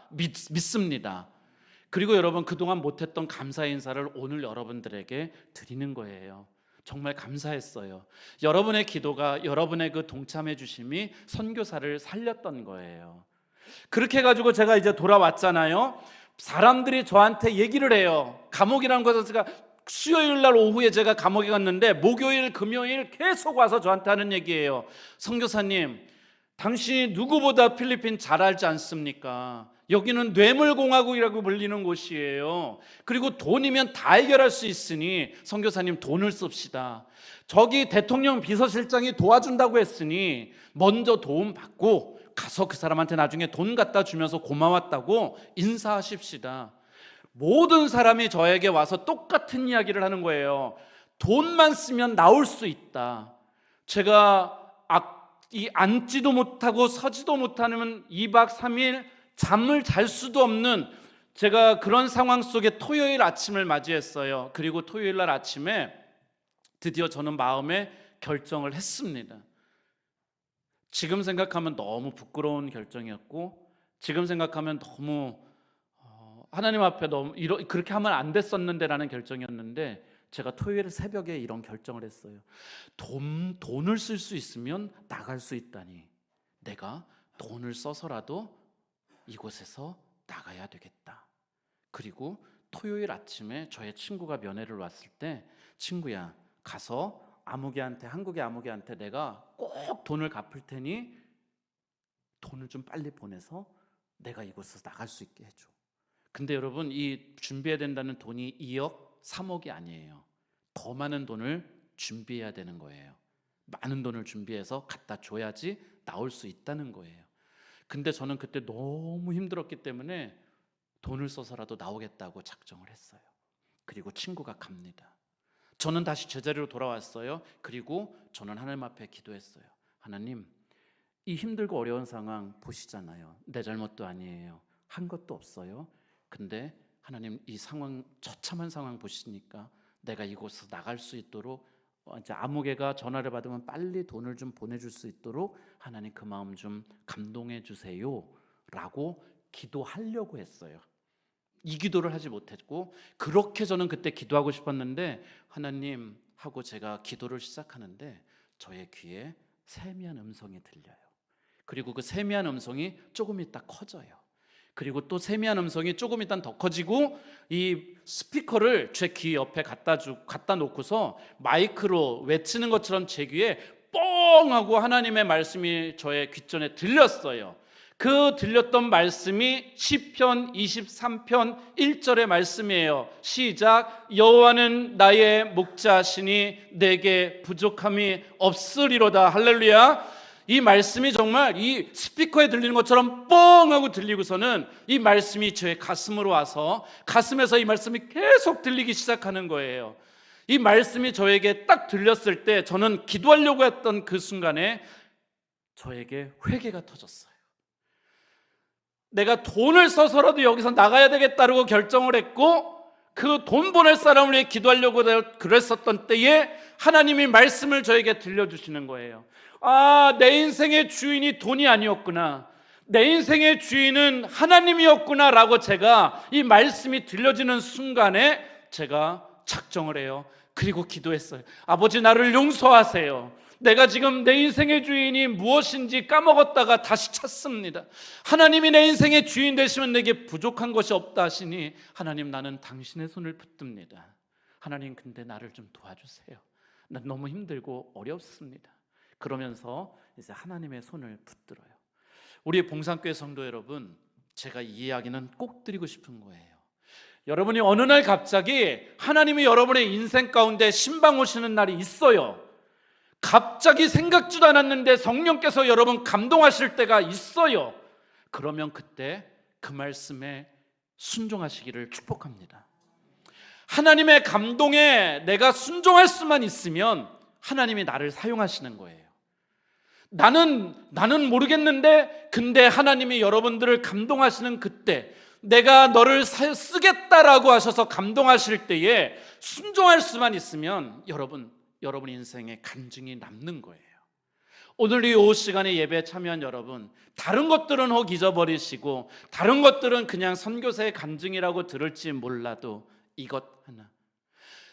믿습니다. 그리고 여러분 그동안 못했던 감사 인사를 오늘 여러분들에게 드리는 거예요. 정말 감사했어요. 여러분의 기도가, 여러분의 그 동참해 주심이 선교사를 살렸던 거예요. 그렇게 해가지고 제가 이제 돌아왔잖아요. 사람들이 저한테 얘기를 해요. 감옥이라는 것은 제가 수요일 날 오후에 제가 감옥에 갔는데 목요일, 금요일 계속 와서 저한테 하는 얘기예요. 선교사님, 당신이 누구보다 필리핀 잘 알지 않습니까? 여기는 뇌물공화국이라고 불리는 곳이에요. 그리고 돈이면 다 해결할 수 있으니 선교사님 돈을 씁시다. 저기 대통령 비서실장이 도와준다고 했으니 먼저 도움 받고 가서 그 사람한테 나중에 돈 갖다 주면서 고마웠다고 인사하십시다. 모든 사람이 저에게 와서 똑같은 이야기를 하는 거예요. 돈만 쓰면 나올 수 있다. 제가 앉지도 못하고 서지도 못하는 2박 3일 잠을 잘 수도 없는 제가 그런 상황 속에 토요일 아침을 맞이했어요. 그리고 토요일 날 아침에 드디어 저는 마음에 결정을 했습니다. 지금 생각하면 너무 부끄러운 결정이었고 지금 생각하면 너무 하나님 앞에 너무 그렇게 하면 안 됐었는데 라는 결정이었는데 제가 토요일 새벽에 이런 결정을 했어요. 돈을 쓸 수 있으면 나갈 수 있다니 내가 돈을 써서라도 이곳에서 나가야 되겠다. 그리고 토요일 아침에 저의 친구가 면회를 왔을 때 친구야 가서 한국의 아무개한테 내가 꼭 돈을 갚을 테니 돈을 좀 빨리 보내서 내가 이곳에서 나갈 수 있게 해줘. 근데 여러분 이 준비해야 된다는 돈이 2억, 3억이 아니에요. 더 많은 돈을 준비해야 되는 거예요. 많은 돈을 준비해서 갖다 줘야지 나올 수 있다는 거예요. 근데 저는 그때 너무 힘들었기 때문에 돈을 써서라도 나오겠다고 작정을 했어요. 그리고 친구가 갑니다. 저는 다시 제자리로 돌아왔어요. 그리고 저는 하나님 앞에 기도했어요. 하나님, 이 힘들고 어려운 상황 보시잖아요. 내 잘못도 아니에요. 한 것도 없어요. 근데 하나님 이 상황, 처참한 상황 보시니까 내가 이곳에서 나갈 수 있도록 이제 아무개가 전화를 받으면 빨리 돈을 좀 보내줄 수 있도록 하나님 그 마음 좀 감동해 주세요 라고 기도하려고 했어요. 이 기도를 하지 못했고 그렇게 저는 그때 기도하고 싶었는데 하나님 하고 제가 기도를 시작하는데 저의 귀에 세미한 음성이 들려요. 그리고 그 세미한 음성이 조금 있다 커져요. 그리고 또 세미한 음성이 조금 있다 더 커지고 이 스피커를 제 귀 옆에 갖다 놓고서 마이크로 외치는 것처럼 제 귀에 뻥 하고 하나님의 말씀이 저의 귓전에 들렸어요. 그 들렸던 말씀이 시편 23편 1절의 말씀이에요. 시작. 여호와는 나의 목자시니 내게 부족함이 없으리로다. 할렐루야. 이 말씀이 정말 이 스피커에 들리는 것처럼 뻥 하고 들리고서는 이 말씀이 저의 가슴으로 와서 가슴에서 이 말씀이 계속 들리기 시작하는 거예요. 이 말씀이 저에게 딱 들렸을 때 저는 기도하려고 했던 그 순간에 저에게 회개가 터졌어요. 내가 돈을 써서라도 여기서 나가야 되겠다고 결정을 했고 그 돈 보낼 사람을 위해 기도하려고 그랬었던 때에 하나님이 말씀을 저에게 들려주시는 거예요. 아, 내 인생의 주인이 돈이 아니었구나, 내 인생의 주인은 하나님이었구나 라고 제가 이 말씀이 들려지는 순간에 제가 작정을 해요. 그리고 기도했어요. 아버지, 나를 용서하세요. 내가 지금 내 인생의 주인이 무엇인지 까먹었다가 다시 찾습니다. 하나님이 내 인생의 주인 되시면 내게 부족한 것이 없다 하시니 하나님, 나는 당신의 손을 붙듭니다. 하나님, 근데 나를 좀 도와주세요. 난 너무 힘들고 어렵습니다. 그러면서 이제 하나님의 손을 붙들어요. 우리 봉산교회 성도 여러분, 제가 이 이야기는 꼭 드리고 싶은 거예요. 여러분이 어느 날 갑자기 하나님이 여러분의 인생 가운데 신방 오시는 날이 있어요. 갑자기 생각지도 않았는데 성령께서 여러분 감동하실 때가 있어요. 그러면 그때 그 말씀에 순종하시기를 축복합니다. 하나님의 감동에 내가 순종할 수만 있으면 하나님이 나를 사용하시는 거예요. 나는 모르겠는데 근데 하나님이 여러분들을 감동하시는 그때, 내가 너를 쓰겠다라고 하셔서 감동하실 때에 순종할 수만 있으면 여러분 인생에 간증이 남는 거예요. 오늘 이 오후 시간에 예배에 참여한 여러분, 다른 것들은 혹 잊어버리시고 다른 것들은 그냥 선교사의 간증이라고 들을지 몰라도 이것 하나,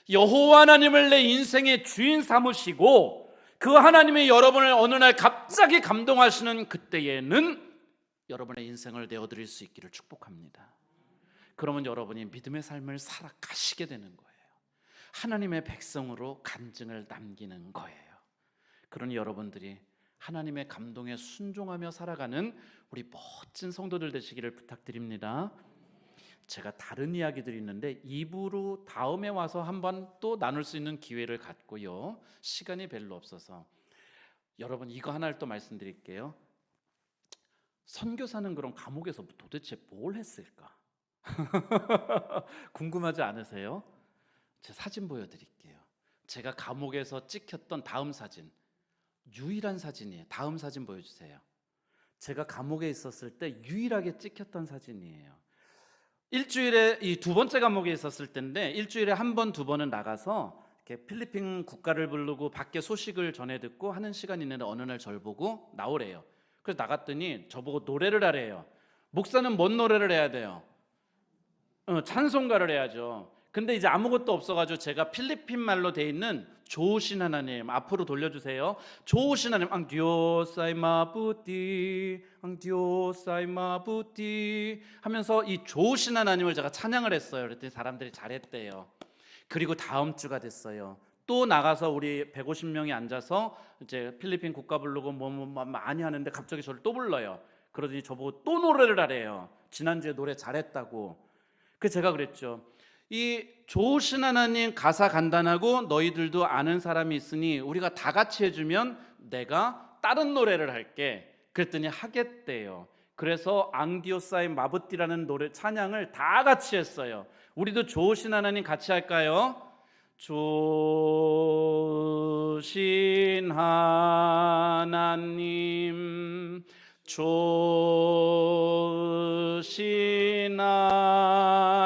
여호와 하나님을 내 인생의 주인 삼으시고 그 하나님이 여러분을 어느 날 갑자기 감동하시는 그때에는 여러분의 인생을 내어드릴 수 있기를 축복합니다. 그러면 여러분이 믿음의 삶을 살아가시게 되는 거예요. 하나님의 백성으로 간증을 남기는 거예요. 그러니 여러분들이 하나님의 감동에 순종하며 살아가는 우리 멋진 성도들 되시기를 부탁드립니다. 제가 다른 이야기들이 있는데 2부로 다음에 와서 한번 또 나눌 수 있는 기회를 갖고요, 시간이 별로 없어서 여러분 이거 하나를 또 말씀드릴게요. 선교사는 그럼 감옥에서 도대체 뭘 했을까? 궁금하지 않으세요? 제 사진 보여드릴게요. 제가 감옥에서 찍혔던 다음 사진, 유일한 사진이에요. 다음 사진 보여주세요. 제가 감옥에 있었을 때 유일하게 찍혔던 사진이에요. 일주일에 이 두 번째 감옥에 있었을 때인데 일주일에 한 번, 두 번은 나가서 이렇게 필리핀 국가를 부르고 밖에 소식을 전해 듣고 하는 시간이 있는데 어느 날 저를 보고 나오래요. 그래서 나갔더니 저보고 노래를 하래요. 목사는 뭔 노래를 해야 돼요? 찬송가를 해야죠. 근데 이제 아무것도 없어가지고 제가 필리핀 말로 돼 있는 좋으신 하나님, 앞으로 돌려주세요. 좋으신 하나님, 앙디오사이 마부티, 앙디오사이 마부티 하면서 이 좋으신 하나님을 제가 찬양을 했어요. 그랬더니 사람들이 잘했대요. 그리고 다음 주가 됐어요. 또 나가서 우리 150명이 앉아서 이제 필리핀 국가 부르고 뭐 많이 하는데 갑자기 저를 또 불러요. 그러더니 저보고 또 노래를 하래요. 지난주에 노래 잘했다고. 그래서 제가 그랬죠. 이 좋으신 하나님 가사 간단하고 너희들도 아는 사람이 있으니 우리가 다 같이 해주면 내가 다른 노래를 할게. 그랬더니 하겠대요. 그래서 앙디오사이 마부띠라는 노래 찬양을 다 같이 했어요. 우리도 좋으신 하나님 같이 할까요? 좋으신 하나님, 좋으신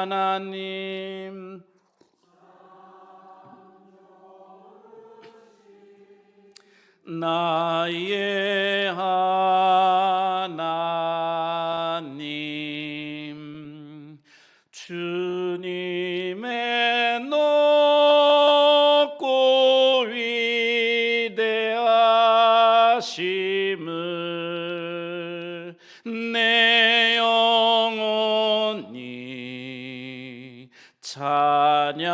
하나님, 나의 하나님, 주님의 높고 위대하심을 내 영혼이 찬양하네.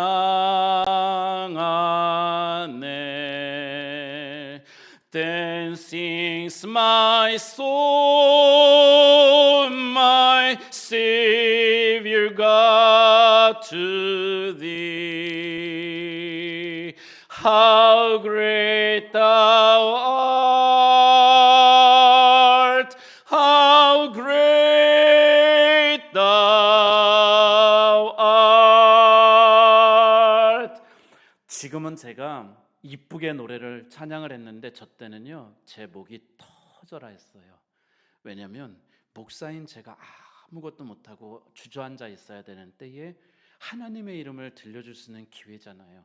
Then sings my soul, my Savior God, to thee. How great thou 지금은 제가 이쁘게 노래를 찬양을 했는데 저 때는요 제 목이 터져라 했어요. 왜냐하면 목사인 제가 아무것도 못하고 주저앉아 있어야 되는 때에 하나님의 이름을 들려줄 수 있는 기회잖아요.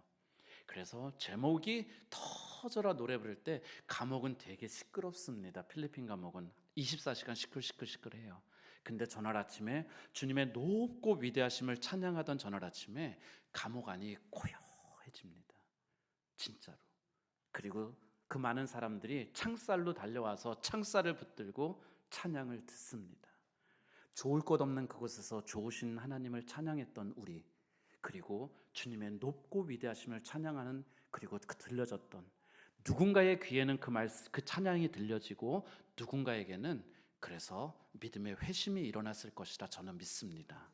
그래서 제목이 터져라 노래 부를 때 감옥은 되게 시끄럽습니다. 필리핀 감옥은 24시간 시끌시끌시끌해요. 근데 전날 아침에 주님의 높고 위대하심을 찬양하던 전날 아침에 감옥 안이 고요해집니다. 진짜로. 그리고 그 많은 사람들이 창살로 달려와서 창살을 붙들고 찬양을 듣습니다. 좋을 것 없는 그곳에서 좋으신 하나님을 찬양했던 우리, 그리고 주님의 높고 위대하심을 찬양하는, 그리고 들려졌던 누군가의 귀에는 그 찬양이 들려지고 누군가에게는 그래서 믿음의 회심이 일어났을 것이라 저는 믿습니다.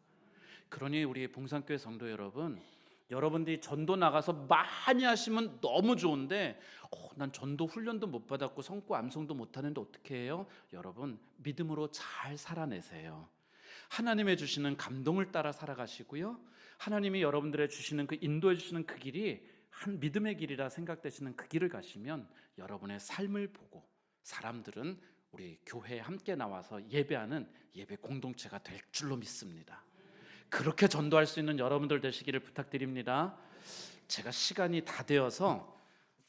그러니 우리 봉산교회 성도 여러분, 여러분들이 전도 나가서 많이 하시면 너무 좋은데 난 전도 훈련도 못 받았고 성구 암송도 못 하는데 어떻게 해요? 여러분 믿음으로 잘 살아내세요. 하나님의 주시는 감동을 따라 살아가시고요, 하나님이 여러분들의 주시는 그 인도해 주시는 그 길이 한 믿음의 길이라 생각되시는 그 길을 가시면 여러분의 삶을 보고 사람들은 우리 교회에 함께 나와서 예배하는 예배 공동체가 될 줄로 믿습니다. 그렇게 전도할 수 있는 여러분들 되시기를 부탁드립니다. 제가 시간이 다 되어서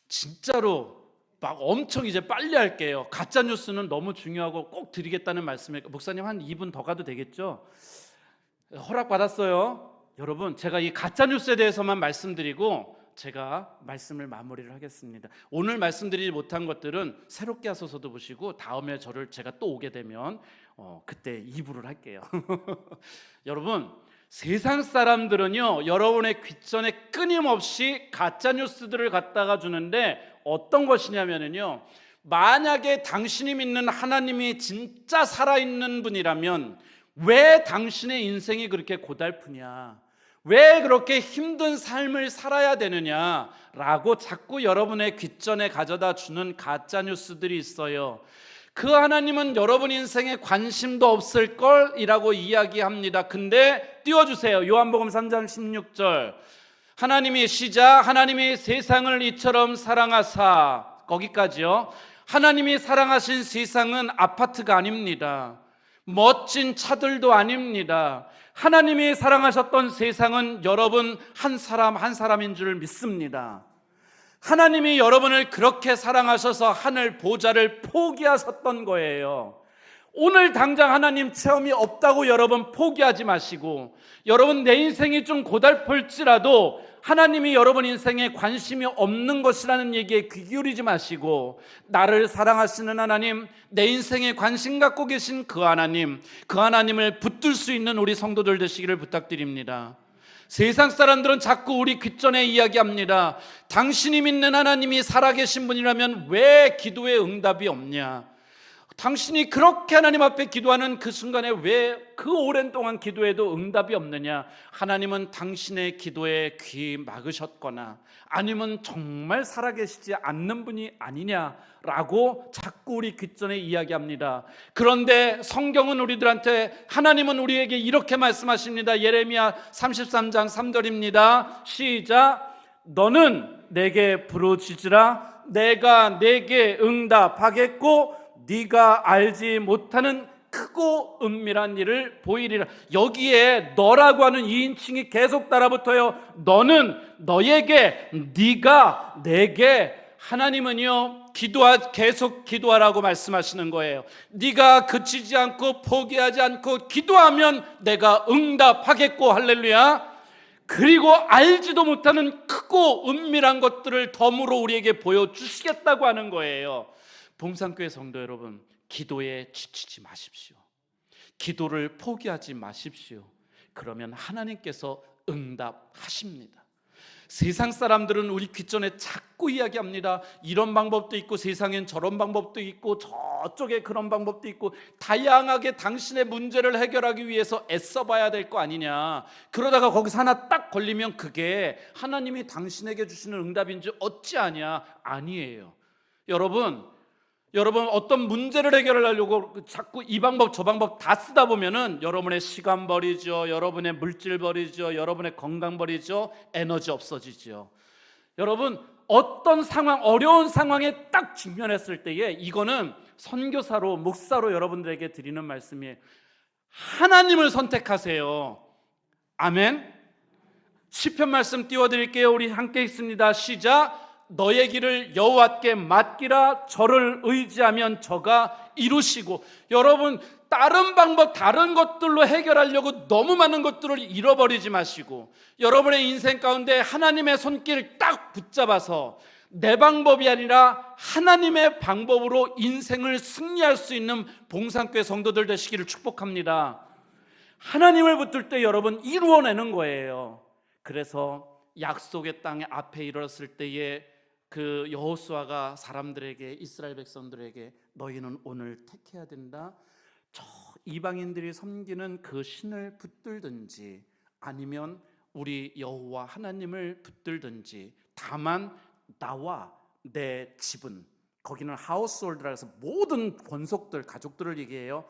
진짜로 막 엄청 이제 빨리 할게요. 가짜 뉴스는 너무 중요하고 꼭 드리겠다는 말씀에 목사님 한 2분 더 가도 되겠죠? 허락 받았어요. 여러분 제가 이 가짜 뉴스에 대해서만 말씀드리고 제가 말씀을 마무리를 하겠습니다. 오늘 말씀드리지 못한 것들은 새롭게 하소서도 보시고 다음에 제가 또 오게 되면 그때 2부를 할게요. 여러분 세상 사람들은요 여러분의 귓전에 끊임없이 가짜 뉴스들을 갖다가 주는데 어떤 것이냐면요, 만약에 당신이 믿는 하나님이 진짜 살아있는 분이라면 왜 당신의 인생이 그렇게 고달프냐, 왜 그렇게 힘든 삶을 살아야 되느냐라고 자꾸 여러분의 귓전에 가져다 주는 가짜 뉴스들이 있어요. 그 하나님은 여러분 인생에 관심도 없을 걸이라고 이야기합니다. 근데 띄워주세요. 요한복음 3장 16절. 하나님이 하나님이 세상을 이처럼 사랑하사, 거기까지요. 하나님이 사랑하신 세상은 아파트가 아닙니다. 멋진 차들도 아닙니다. 하나님이 사랑하셨던 세상은 여러분 한 사람 한 사람인 줄 믿습니다. 하나님이 여러분을 그렇게 사랑하셔서 하늘 보좌를 포기하셨던 거예요. 오늘 당장 하나님 체험이 없다고 여러분 포기하지 마시고, 여러분 내 인생이 좀 고달플지라도 하나님이 여러분 인생에 관심이 없는 것이라는 얘기에 귀 기울이지 마시고, 나를 사랑하시는 하나님, 내 인생에 관심 갖고 계신 그 하나님을 붙들 수 있는 우리 성도들 되시기를 부탁드립니다. 세상 사람들은 자꾸 우리 귓전에 이야기합니다. 당신이 믿는 하나님이 살아계신 분이라면 왜 기도에 응답이 없냐? 당신이 그렇게 하나님 앞에 기도하는 그 순간에 왜 그 오랜 동안 기도해도 응답이 없느냐? 하나님은 당신의 기도에 귀 막으셨거나 아니면 정말 살아계시지 않는 분이 아니냐라고 자꾸 우리 귓전에 이야기합니다. 그런데 성경은 우리들한테, 하나님은 우리에게 이렇게 말씀하십니다. 예레미야 33장 3절입니다. 시작. 너는 내게 부르짖으라. 내가 내게 응답하겠고 네가 알지 못하는 크고 은밀한 일을 보이리라. 여기에 너라고 하는 2인칭이 계속 따라붙어요. 너는, 너에게, 네가, 내게. 하나님은요 계속 기도하라고 말씀하시는 거예요. 네가 그치지 않고 포기하지 않고 기도하면 내가 응답하겠고, 할렐루야. 그리고 알지도 못하는 크고 은밀한 것들을 덤으로 우리에게 보여주시겠다고 하는 거예요. 봉산교회 성도 여러분, 기도에 지치지 마십시오. 기도를 포기하지 마십시오. 그러면 하나님께서 응답하십니다. 세상 사람들은 우리 귓전에 자꾸 이야기합니다. 이런 방법도 있고 세상엔 저런 방법도 있고 저쪽에 그런 방법도 있고 다양하게 당신의 문제를 해결하기 위해서 애써봐야 될 거 아니냐. 그러다가 거기서 하나 딱 걸리면 그게 하나님이 당신에게 주시는 응답인지 어찌하냐. 아니에요. 여러분 어떤 문제를 해결하려고 자꾸 이 방법 저 방법 다 쓰다 보면은 여러분의 시간 버리죠, 여러분의 물질 버리죠, 여러분의 건강 버리죠, 에너지 없어지죠. 여러분, 어떤 상황, 어려운 상황에 딱 직면했을 때에 이거는 선교사로, 목사로 여러분들에게 드리는 말씀이에요. 하나님을 선택하세요. 아멘. 시편 말씀 띄워드릴게요. 우리 함께 있습니다. 시작. 너의 길을 여호와께 맡기라. 저를 의지하면 저가 이루시고. 여러분, 다른 방법, 다른 것들로 해결하려고 너무 많은 것들을 잃어버리지 마시고, 여러분의 인생 가운데 하나님의 손길을 딱 붙잡아서 내 방법이 아니라 하나님의 방법으로 인생을 승리할 수 있는 봉산교회 성도들 되시기를 축복합니다. 하나님을 붙들 때 여러분 이루어내는 거예요. 그래서 약속의 땅에 앞에 이르렀을 때에 그 여호수아가 사람들에게, 이스라엘 백성들에게 너희는 오늘 택해야 된다. 저 이방인들이 섬기는 그 신을 붙들든지 아니면 우리 여호와 하나님을 붙들든지, 다만 나와 내 집은, 거기는 하우스홀드라 해서 모든 권속들, 가족들을 얘기해요.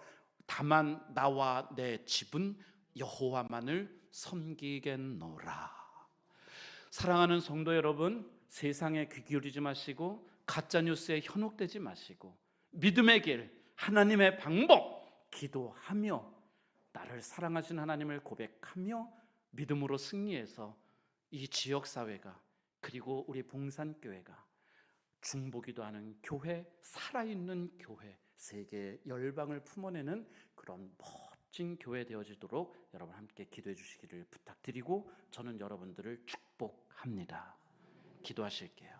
다만 나와 내 집은 여호와만을 섬기겠노라. 사랑하는 성도 여러분, 세상에 귀 기울이지 마시고 가짜뉴스에 현혹되지 마시고 믿음의 길, 하나님의 방법 기도하며 나를 사랑하신 하나님을 고백하며 믿음으로 승리해서 이 지역사회가, 그리고 우리 봉산교회가 중보기도 하는 교회, 살아있는 교회, 세계 열방을 품어내는 그런 멋진 교회 되어지도록 여러분 함께 기도해 주시기를 부탁드리고, 저는 여러분들을 축복합니다. 기도하실게요.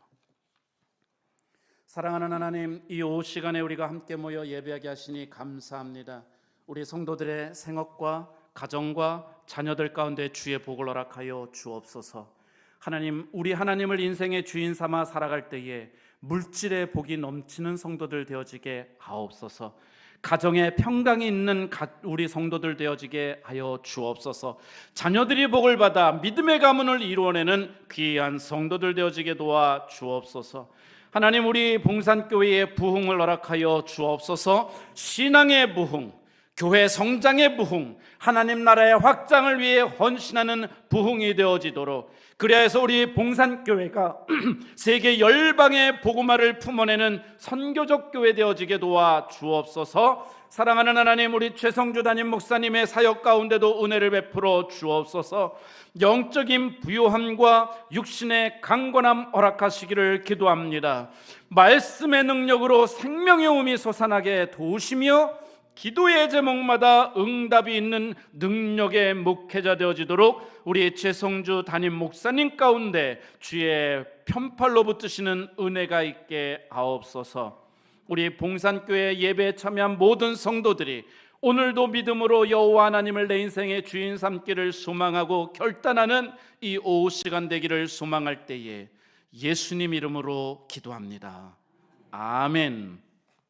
사랑하는 하나님, 이 오후 시간에 우리가 함께 모여 예배하게 하시니 감사합니다. 우리 성도들의 생업과 가정과 자녀들 가운데 주의 복을 허락하여 주옵소서. 하나님, 우리 하나님을 인생의 주인 삼아 살아갈 때에 물질의 복이 넘치는 성도들 되어지게 하옵소서. 가정에 평강이 있는 우리 성도들 되어지게 하여 주옵소서. 자녀들이 복을 받아 믿음의 가문을 이루어내는 귀한 성도들 되어지게 도와 주옵소서. 하나님, 우리 봉산교회의 부흥을 허락하여 주옵소서. 신앙의 부흥, 교회 성장의 부흥, 하나님 나라의 확장을 위해 헌신하는 부흥이 되어지도록, 그리하여서 우리 봉산교회가 세계 열방의 복음화를 품어내는 선교적 교회 되어지게 도와 주옵소서. 사랑하는 하나님, 우리 최성주 담임 목사님의 사역 가운데도 은혜를 베풀어 주옵소서. 영적인 부요함과 육신의 강건함 허락하시기를 기도합니다. 말씀의 능력으로 생명의 음이 솟아나게 도우시며 기도의 제목마다 응답이 있는 능력의 목회자 되어지도록 우리 최성주 담임 목사님 가운데 주의 편팔로 붙드시는 은혜가 있게 하옵소서. 우리 봉산교회 예배에 참여한 모든 성도들이 오늘도 믿음으로 여호와 하나님을 내 인생의 주인 삼기를 소망하고 결단하는 이 오후 시간 되기를 소망할 때에 예수님 이름으로 기도합니다. 아멘.